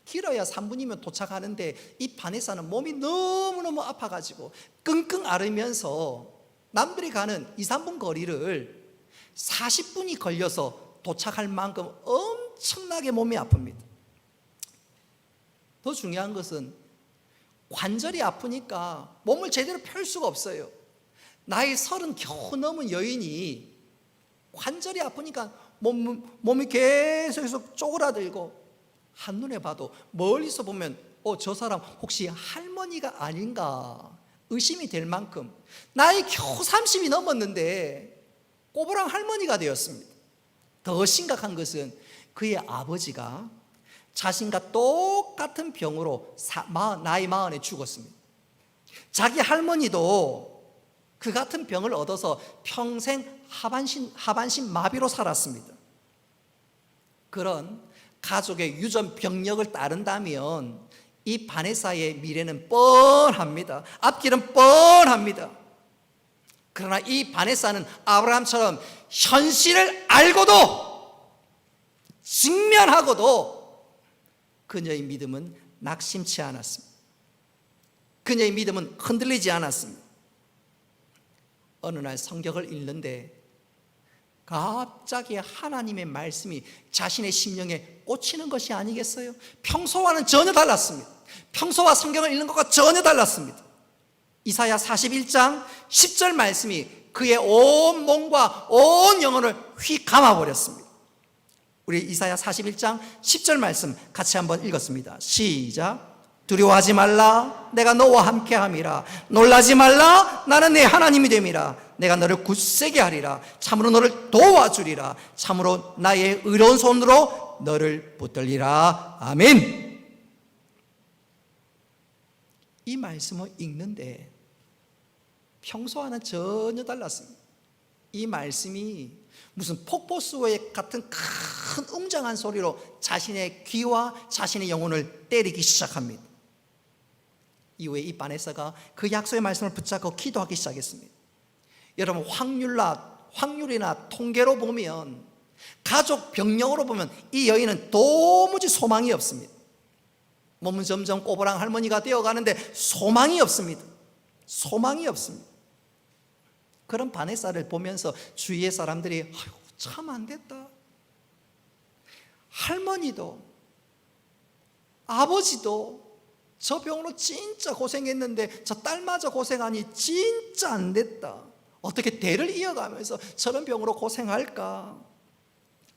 길어야 3분이면 도착하는데 이 바네사는 몸이 너무너무 아파가지고 끙끙 앓으면서 남들이 가는 2, 3분 거리를 40분이 걸려서 도착할 만큼 엄청나게 몸이 아픕니다. 더 중요한 것은 관절이 아프니까 몸을 제대로 펼 수가 없어요. 나이 30 겨우 넘은 여인이 관절이 아프니까 몸이 계속 쪼그라들고, 한눈에 봐도 멀리서 보면 저 사람 혹시 할머니가 아닌가 의심이 될 만큼 나이 겨우 30이 넘었는데 꼬부랑 할머니가 되었습니다. 더 심각한 것은 그의 아버지가 자신과 똑같은 병으로 나이 40에 죽었습니다. 자기 할머니도 그 같은 병을 얻어서 평생 하반신 마비로 살았습니다. 그런 가족의 유전 병력을 따른다면 이 바네사의 미래는 뻔합니다. 앞길은 뻔합니다. 그러나 이 바네사는 아브라함처럼 현실을 알고도, 직면하고도 그녀의 믿음은 낙심치 않았습니다. 그녀의 믿음은 흔들리지 않았습니다. 어느 날 성경을 읽는데 갑자기 하나님의 말씀이 자신의 심령에 꽂히는 것이 아니겠어요? 평소와는 전혀 달랐습니다. 평소와 성경을 읽는 것과 전혀 달랐습니다. 이사야 41장 10절 말씀이 그의 온 몸과 온 영혼을 휘 감아버렸습니다. 우리 이사야 41장 10절 말씀 같이 한번 읽었습니다. 시작. 두려워하지 말라, 내가 너와 함께함이라. 놀라지 말라, 나는 네 하나님이 됨이라. 내가 너를 굳세게 하리라. 참으로 너를 도와주리라. 참으로 나의 의로운 손으로 너를 붙들리라. 아멘. 이 말씀을 읽는데 평소와는 전혀 달랐습니다. 이 말씀이 무슨 폭포수의 같은 큰 웅장한 소리로 자신의 귀와 자신의 영혼을 때리기 시작합니다. 이후에 이 바네사가 그 약속의 말씀을 붙잡고 기도하기 시작했습니다. 여러분 확률이나 통계로 보면, 가족 병력으로 보면 이 여인은 도무지 소망이 없습니다. 몸은 점점 꼬부랑 할머니가 되어가는데 소망이 없습니다. 소망이 없습니다. 그런 바네사를 보면서 주위의 사람들이 아유 참 안됐다, 할머니도 아버지도 저 병으로 진짜 고생했는데 저 딸마저 고생하니 진짜 안됐다, 어떻게 대를 이어가면서 저런 병으로 고생할까.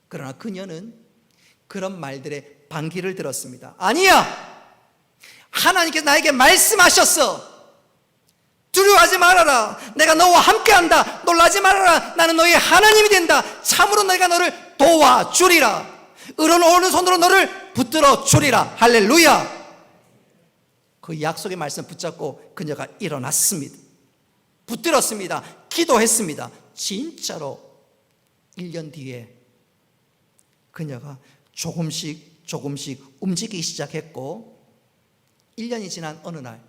그러나 그녀는 그런 말들의 반기를 들었습니다. 아니야, 하나님께서 나에게 말씀하셨어. 두려워하지 말아라. 내가 너와 함께한다. 놀라지 말아라. 나는 너의 하나님이 된다. 참으로 내가 너를 도와주리라. 의로운 오른손으로 너를 붙들어 주리라. 할렐루야. 그 약속의 말씀 붙잡고 그녀가 일어났습니다. 붙들었습니다. 기도했습니다. 진짜로 1년 뒤에 그녀가 조금씩 움직이기 시작했고, 1년이 지난 어느 날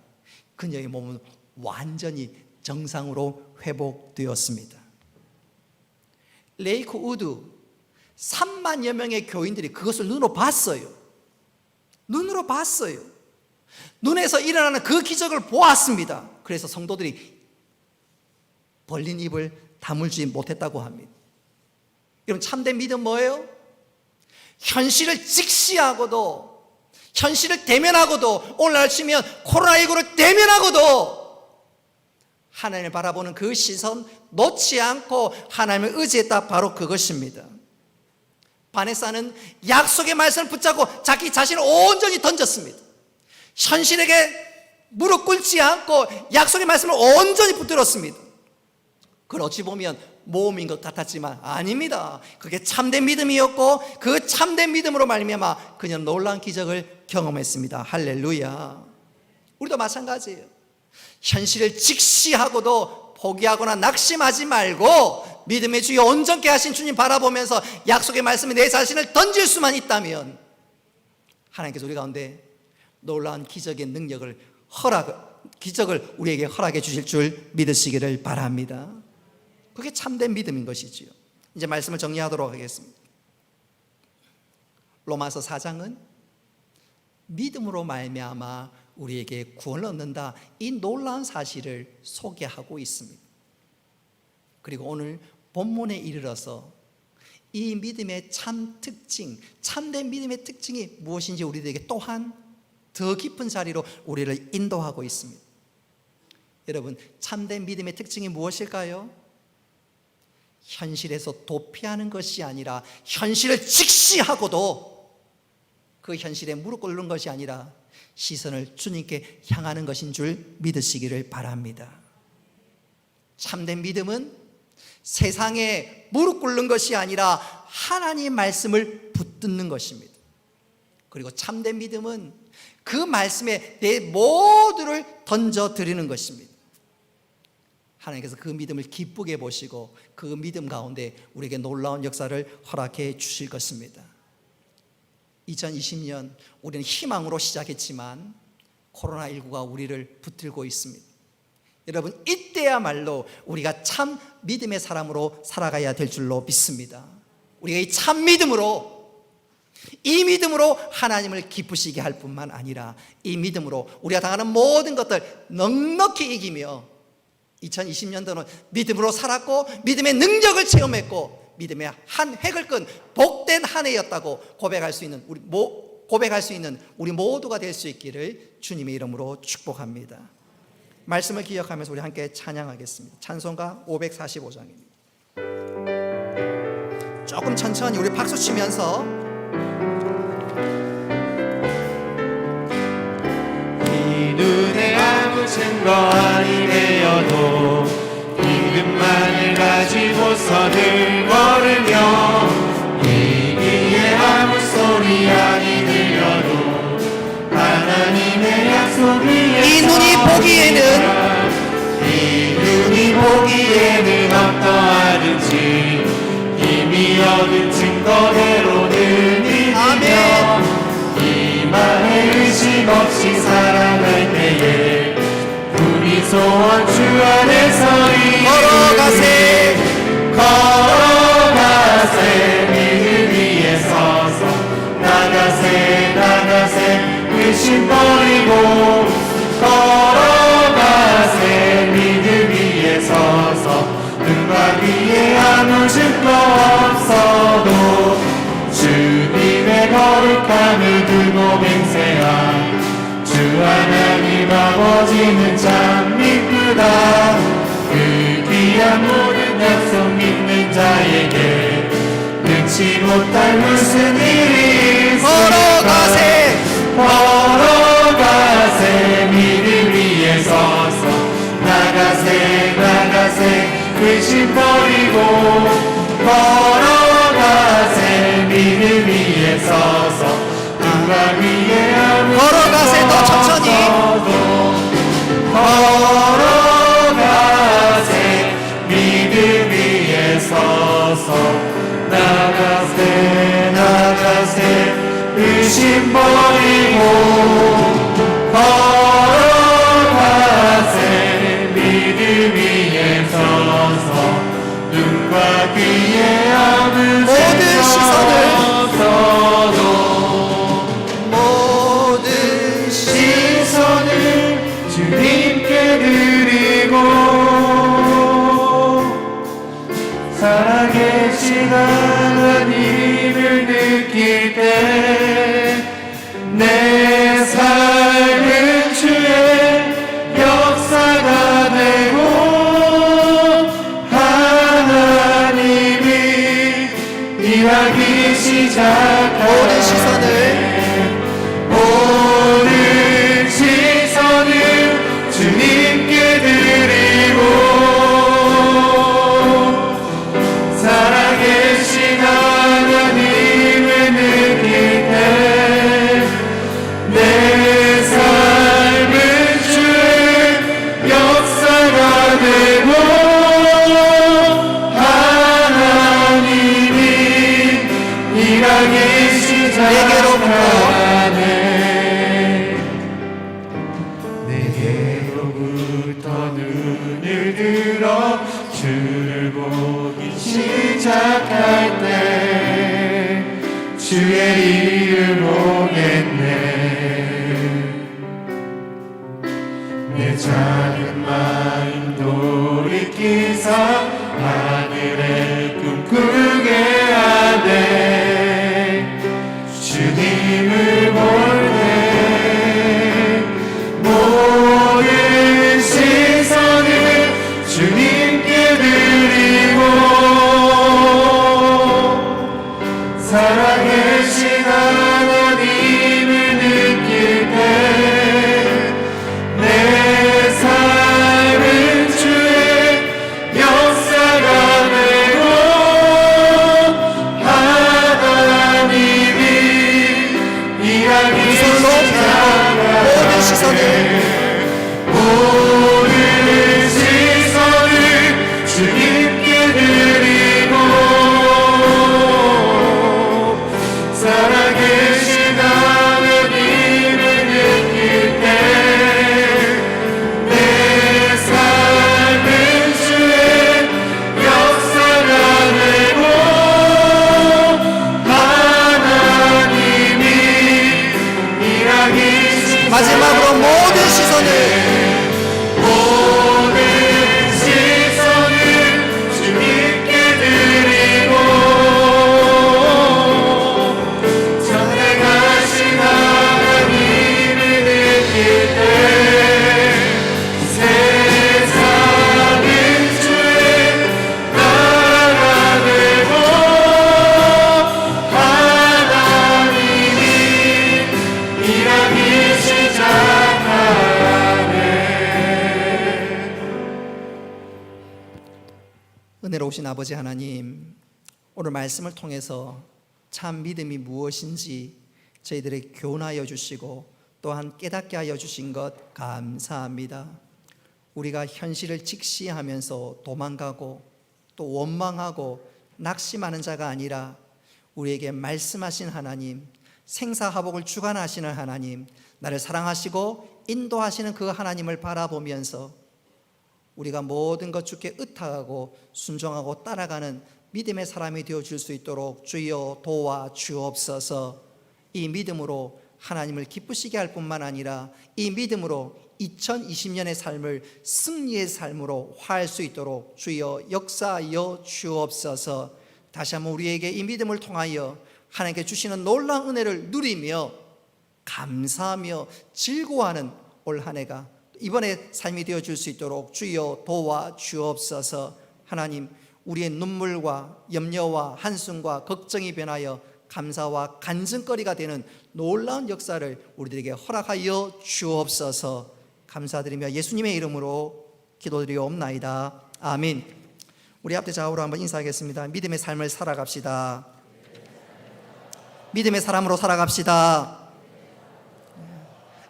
그녀의 몸은 완전히 정상으로 회복되었습니다. 레이크 우드 3만여 명의 교인들이 그것을 눈으로 봤어요. 눈에서 일어나는 그 기적을 보았습니다. 그래서 성도들이 벌린 입을 다물지 못했다고 합니다. 여러분, 참된 믿음 뭐예요? 현실을 직시하고도, 현실을 대면하고도, 오늘날 치면 코로나19를 대면하고도 하나님을 바라보는 그 시선 놓지 않고 하나님을 의지했다. 바로 그것입니다. 바네사는 약속의 말씀을 붙잡고 자기 자신을 온전히 던졌습니다. 현실에게 무릎 꿇지 않고 약속의 말씀을 온전히 붙들었습니다. 그걸 어찌 보면 모험인 것 같았지만 아닙니다. 그게 참된 믿음이었고, 그 참된 믿음으로 말미암아 그녀는 놀라운 기적을 경험했습니다. 할렐루야. 우리도 마찬가지예요. 현실을 직시하고도 포기하거나 낙심하지 말고 믿음의 주여 온전케 하신 주님 바라보면서 약속의 말씀에 내 자신을 던질 수만 있다면 하나님께서 우리 가운데 놀라운 기적의 능력을 기적을 우리에게 허락해 주실 줄 믿으시기를 바랍니다. 그게 참된 믿음인 것이지요. 이제 말씀을 정리하도록 하겠습니다. 로마서 4장은 믿음으로 말미암아 우리에게 구원을 얻는다, 이 놀라운 사실을 소개하고 있습니다. 그리고 오늘 본문에 이르러서 이 믿음의 참 특징, 참된 믿음의 특징이 무엇인지 우리들에게 또한 더 깊은 자리로 우리를 인도하고 있습니다. 여러분, 참된 믿음의 특징이 무엇일까요? 현실에서 도피하는 것이 아니라, 현실을 직시하고도 그 현실에 무릎 꿇는 것이 아니라 시선을 주님께 향하는 것인 줄 믿으시기를 바랍니다. 참된 믿음은 세상에 무릎 꿇는 것이 아니라 하나님의 말씀을 붙드는 것입니다. 그리고 참된 믿음은 그 말씀에 내 모두를 던져드리는 것입니다. 하나님께서 그 믿음을 기쁘게 보시고 그 믿음 가운데 우리에게 놀라운 역사를 허락해 주실 것입니다. 2020년 우리는 희망으로 시작했지만 코로나19가 우리를 붙들고 있습니다. 여러분, 이때야말로 우리가 참 믿음의 사람으로 살아가야 될 줄로 믿습니다. 우리가 이 참 믿음으로, 이 믿음으로 하나님을 기쁘시게 할 뿐만 아니라 이 믿음으로 우리가 당하는 모든 것들 넉넉히 이기며 2020년도는 믿음으로 살았고 믿음의 능력을 체험했고 믿음의 한 획을 끈 복된 한 해였다고 고백할 수 있는 우리 모두가 될 수 있기를 주님의 이름으로 축복합니다. 말씀을 기억하면서 우리 함께 찬양하겠습니다. 찬송가 545장입니다. 조금 천천히 우리 박수 치면서 이 눈에 아무 증거 아니 되어도 믿음만을 가지고서는 걸으며 이기에 아무 소리 아니 들려도 하나님의 약속 위에 이 눈이 보기에는 어떠하든지 이미 얻은 증거대로는 믿으며 이 맘에 의심 없이 살아갈 때에 우리 소원 주 안에서 걸어가세 믿음 위에 서서 나가세 의심 버리고 걸어가세 믿음 위에 서서 눈과 귀에 아무 증거 없어도 주님의 거룩함을 두고 맹세한 주 하나님 아버지는 참 미쁘다. 그 귀한 모든 약속 믿는 자에게 능치 못할 무슨 일이 있을까. 걸어가세 믿음 위에 서서 나가 나가세 의심 버리고 걸어가세 믿음 위에 서서 누가 위에 아무 걸어가세 더 천천히 걸어가세 믿음 위에 서서 나가세 의심 버리고 걸어가세 믿음 위에 서서 눈과 귀에 아무 모든 시선을 없어도 모든 시선을 주님께 드리고 살아계신 하나님을 느낄 때 내 삶은 주의 역사가 되고 하나님이 일하기 시작할 모든 시선을 모든 시선을 주님께 드리고 살아계신 하나님을 느낄 때 내 삶은 주의 역사가 되고 하나님이 일하기 시작하네 내게로부터 눈을 들어 주를 보기 시작할 때 주의 일을 보겠네 내 작은 마음 돌이키사 하늘의 꿈꾸게 하네 주님을 볼 때 모든 시선을 주님께 드리고 살아계신 하나님을 느낄 때 내 삶은 주의 역사가 되고 하나님이 일하기 모든 시선을 모든 시선을 주님께 드리고 살아계신 하나님을 느낄 때 내 삶은 주의 역사가 되고 하나님이 일하기 마지막으로 모든 시선을 모든 시선을 주님께 드리고 전능하신 하나님을 느낄 때 세상은 주의 나라가 되고 하나님이 일하기 시작하네 은혜로우신 아버지 하나님, 오늘 말씀을 통해서 참 믿음이 무엇인지 저희들에게 교훈하여 주시고 또한 깨닫게 하여 주신 것 감사합니다. 우리가 현실을 직시하면서 도망가고 또 원망하고 낙심하는 자가 아니라 우리에게 말씀하신 하나님, 생사화복을 주관하시는 하나님, 나를 사랑하시고 인도하시는 그 하나님을 바라보면서 우리가 모든 것 주께 의탁하고 순종하고 따라가는 믿음의 사람이 되어줄 수 있도록 주여 도와주옵소서. 이 믿음으로 하나님을 기쁘시게 할 뿐만 아니라 이 믿음으로 2020년의 삶을 승리의 삶으로 화할 수 있도록 주여 역사하여 주옵소서. 다시 한번 우리에게 이 믿음을 통하여 하나님께 주시는 놀라운 은혜를 누리며 감사하며 즐거워하는 올 한 해가 이번에 삶이 되어줄 수 있도록 주여 도와주옵소서. 하나님, 우리의 눈물과 염려와 한숨과 걱정이 변하여 감사와 간증거리가 되는 놀라운 역사를 우리들에게 허락하여 주옵소서. 감사드리며 예수님의 이름으로 기도드리옵나이다. 아멘. 우리 앞에 좌우로 한번 인사하겠습니다. 믿음의 삶을 살아갑시다. 믿음의 사람으로 살아갑시다.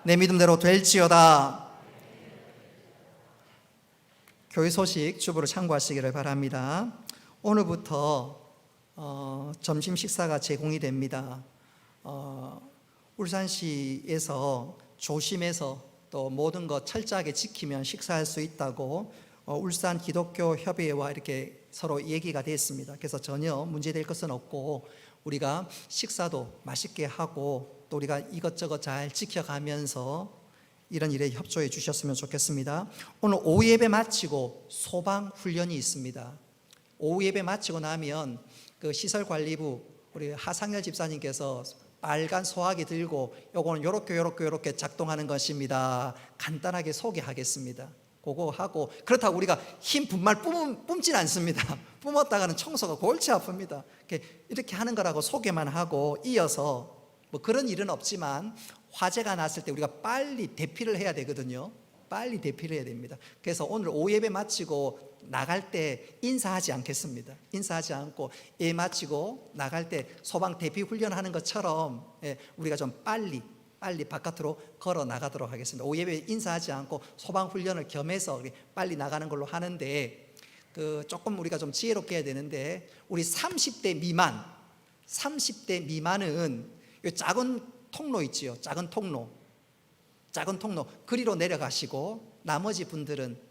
내 믿음대로 될지어다. 교회 소식 주보를 참고하시기를 바랍니다. 오늘부터 점심 식사가 제공이 됩니다. 울산시에서 조심해서 또 모든 것 철저하게 지키면 식사할 수 있다고 울산 기독교 협의회와 이렇게 서로 얘기가 됐습니다. 그래서 전혀 문제될 것은 없고 우리가 식사도 맛있게 하고 또 우리가 이것저것 잘 지켜가면서 이런 일에 협조해 주셨으면 좋겠습니다. 오늘 오후 예배 마치고 소방 훈련이 있습니다. 오후 예배 마치고 나면 그 시설관리부 우리 하상열 집사님께서 빨간 소화기 들고 요거는 요렇게 작동하는 것입니다. 간단하게 소개하겠습니다. 그거 하고 그렇다고 우리가 힘 분말 뿜진 않습니다. 뿜었다가는 청소가 골치 아픕니다. 이렇게 하는 거라고 소개만 하고 이어서 뭐 그런 일은 없지만 화재가 났을 때 우리가 빨리 대피를 해야 되거든요. 빨리 대피를 해야 됩니다. 그래서 오늘 오후 예배 마치고 나갈 때 인사하지 않겠습니다. 인사하지 않고 예배 마치고 나갈 때 소방 대피 훈련하는 것처럼 우리가 좀 빨리 바깥으로 걸어 나가도록 하겠습니다. 오후 예배 인사하지 않고 소방 훈련을 겸해서 빨리 나가는 걸로 하는데 조금 우리가 좀 지혜롭게 해야 되는데 우리 30대 미만은 이 작은 통로 있지요. 작은 통로 그리로 내려가시고 나머지 분들은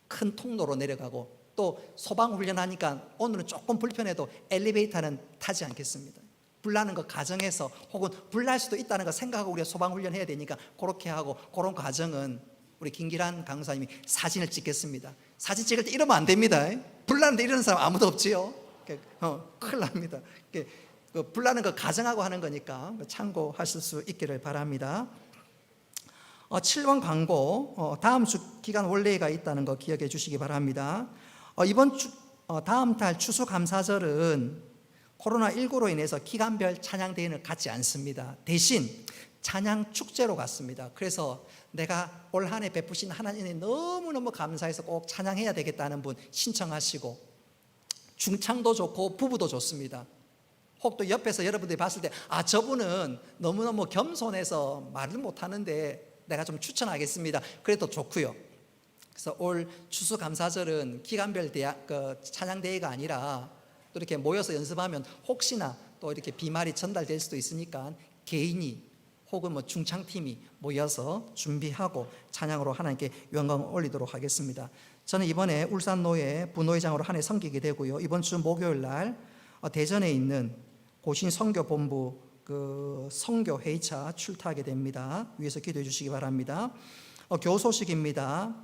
큰 통로로 내려가고 또 소방훈련하니까 오늘은 조금 불편해도 엘리베이터는 타지 않겠습니다. 불나는 거 가정에서 혹은 불날 수도 있다는 거 생각하고 우리가 소방훈련 해야 되니까 그렇게 하고 그런 과정은 우리 김기란 강사님이 사진을 찍겠습니다. 사진 찍을 때 이러면 안 됩니다. 불나는데 이러는 사람 아무도 없지요. 큰일 납니다. 불나는 거 가정하고 하는 거니까 참고하실 수 있기를 바랍니다. 7번 광고 다음 주 기간 원래가 있다는 거 기억해 주시기 바랍니다. 이번 주 다음 달 추수감사절은 코로나19로 인해서 기간별 찬양대회는 갖지 않습니다. 대신 찬양 축제로 갔습니다. 그래서 내가 올 한 해 베푸신 하나님에 너무너무 감사해서 꼭 찬양해야 되겠다는 분 신청하시고 중창도 좋고 부부도 좋습니다. 혹 또 옆에서 여러분들이 봤을 때 저분은 너무너무 겸손해서 말을 못하는데 내가 좀 추천하겠습니다. 그래도 좋고요. 그래서 올 추수감사절은 기간별 찬양대회가 아니라 또 이렇게 모여서 연습하면 혹시나 또 이렇게 비말이 전달될 수도 있으니까 개인이 혹은 뭐 중창팀이 모여서 준비하고 찬양으로 하나님께 영광을 올리도록 하겠습니다. 저는 이번에 울산노회 부노회장으로 한 해 섬기게 되고요. 이번 주 목요일 날 대전에 있는 고신 선교본부 선교 회의차 출타하게 됩니다. 위에서 기도해 주시기 바랍니다. 교우 소식입니다.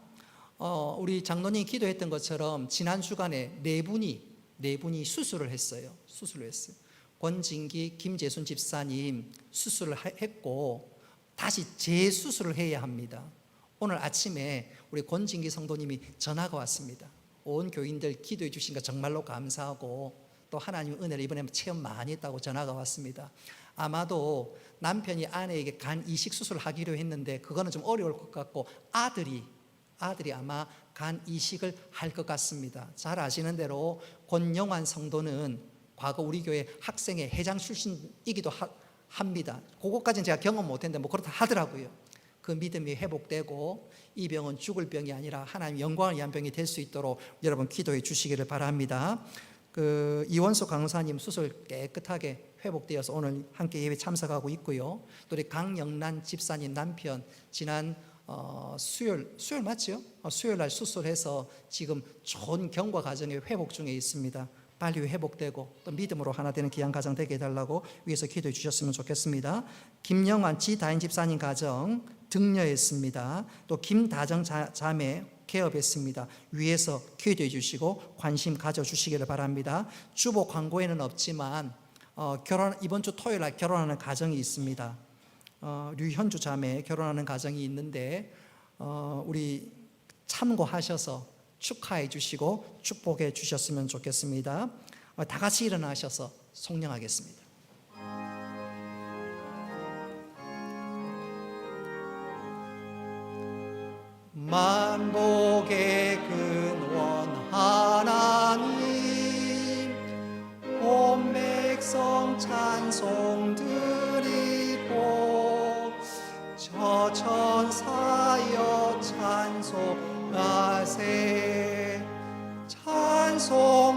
우리 장로님 기도했던 것처럼 지난 주간에 네 분이 수술을 했어요. 권진기, 김재순 집사님 수술을 했고 다시 재수술을 해야 합니다. 오늘 아침에 우리 권진기 성도님이 전화가 왔습니다. 온 교인들 기도해 주신 거 정말로 감사하고 또 하나님 은혜를 이번에 체험 많이 했다고 전화가 왔습니다. 아마도 남편이 아내에게 간 이식 수술을 하기로 했는데 그거는 좀 어려울 것 같고 아들이 아마 간 이식을 할 것 같습니다. 잘 아시는 대로 권영환 성도는 과거 우리 교회 학생회 회장 출신이기도 합니다. 그것까지는 제가 경험 못했는데 뭐 그렇다 하더라고요. 그 믿음이 회복되고 이 병은 죽을 병이 아니라 하나님 영광을 위한 병이 될 수 있도록 여러분 기도해 주시기를 바랍니다. 이원수 강사님 수술 깨끗하게 회복되어서 오늘 함께 예배 참석하고 있고요. 또 우리 강영란 집사님 남편 지난 수요일 맞죠? 수요일 날 수술해서 지금 좋은 경과 과정에 회복 중에 있습니다. 빨리 회복되고 또 믿음으로 하나 되는 귀한 가정 되게 해달라고 위에서 기도해 주셨으면 좋겠습니다. 김영환 지다인 집사님 가정 등려했습니다. 또 김다정 자매 개업했습니다. 위에서 기도해 주시고 관심 가져주시기를 바랍니다. 주보 광고에는 없지만 이번 주 토요일 날 결혼하는 가정이 있습니다. 류현주 자매 결혼하는 가정이 있는데 우리 참고하셔서 축하해 주시고 축복해 주셨으면 좋겠습니다. 다 같이 일어나셔서 송령하겠습니다. 만복의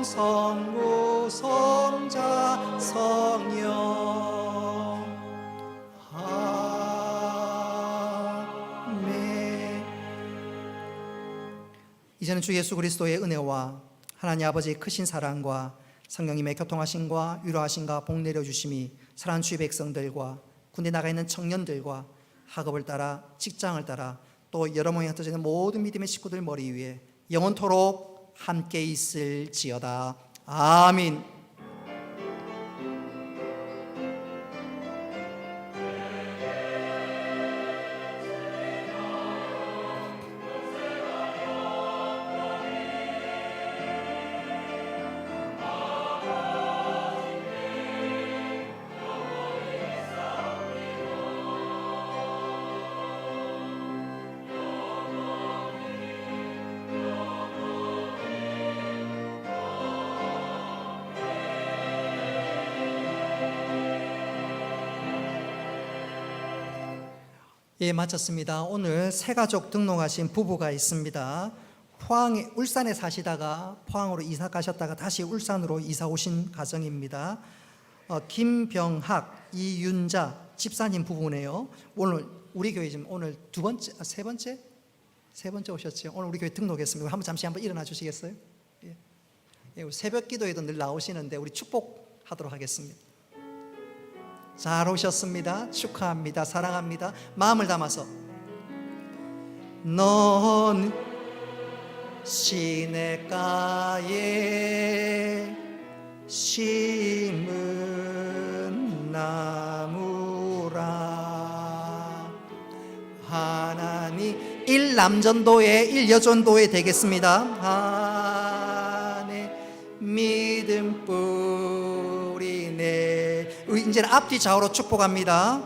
성부 성자 성령 아멘. 이제는 주 예수 그리스도의 은혜와 하나님 아버지의 크신 사랑과 성령님의 교통하심과 위로하심과 복 내려주심이 사랑하는 주의 백성들과 군대 나가 있는 청년들과 학업을 따라 직장을 따라 또 여러 모양이 흩어져 있는 모든 믿음의 식구들 머리 위에 영원토록 함께 있을지어다. 아멘. 예, 마쳤습니다. 오늘 새 가족 등록하신 부부가 있습니다. 울산에 사시다가 포항으로 이사 가셨다가 다시 울산으로 이사 오신 가정입니다. 김병학, 이윤자 집사님 부부네요. 오늘 우리 교회 지금 오늘 세 번째 오셨죠. 오늘 우리 교회 등록했습니다. 잠시 한번 일어나 주시겠어요? 예. 예, 새벽 기도에도 늘 나오시는데 우리 축복하도록 하겠습니다. 잘 오셨습니다. 축하합니다. 사랑합니다. 마음을 담아서 넌 시냇가에 심은 나무라. 하나님 1남전도회 1여전도회 되겠습니다. 믿음 뿌리네. 이제는 앞뒤 좌우로 축복합니다.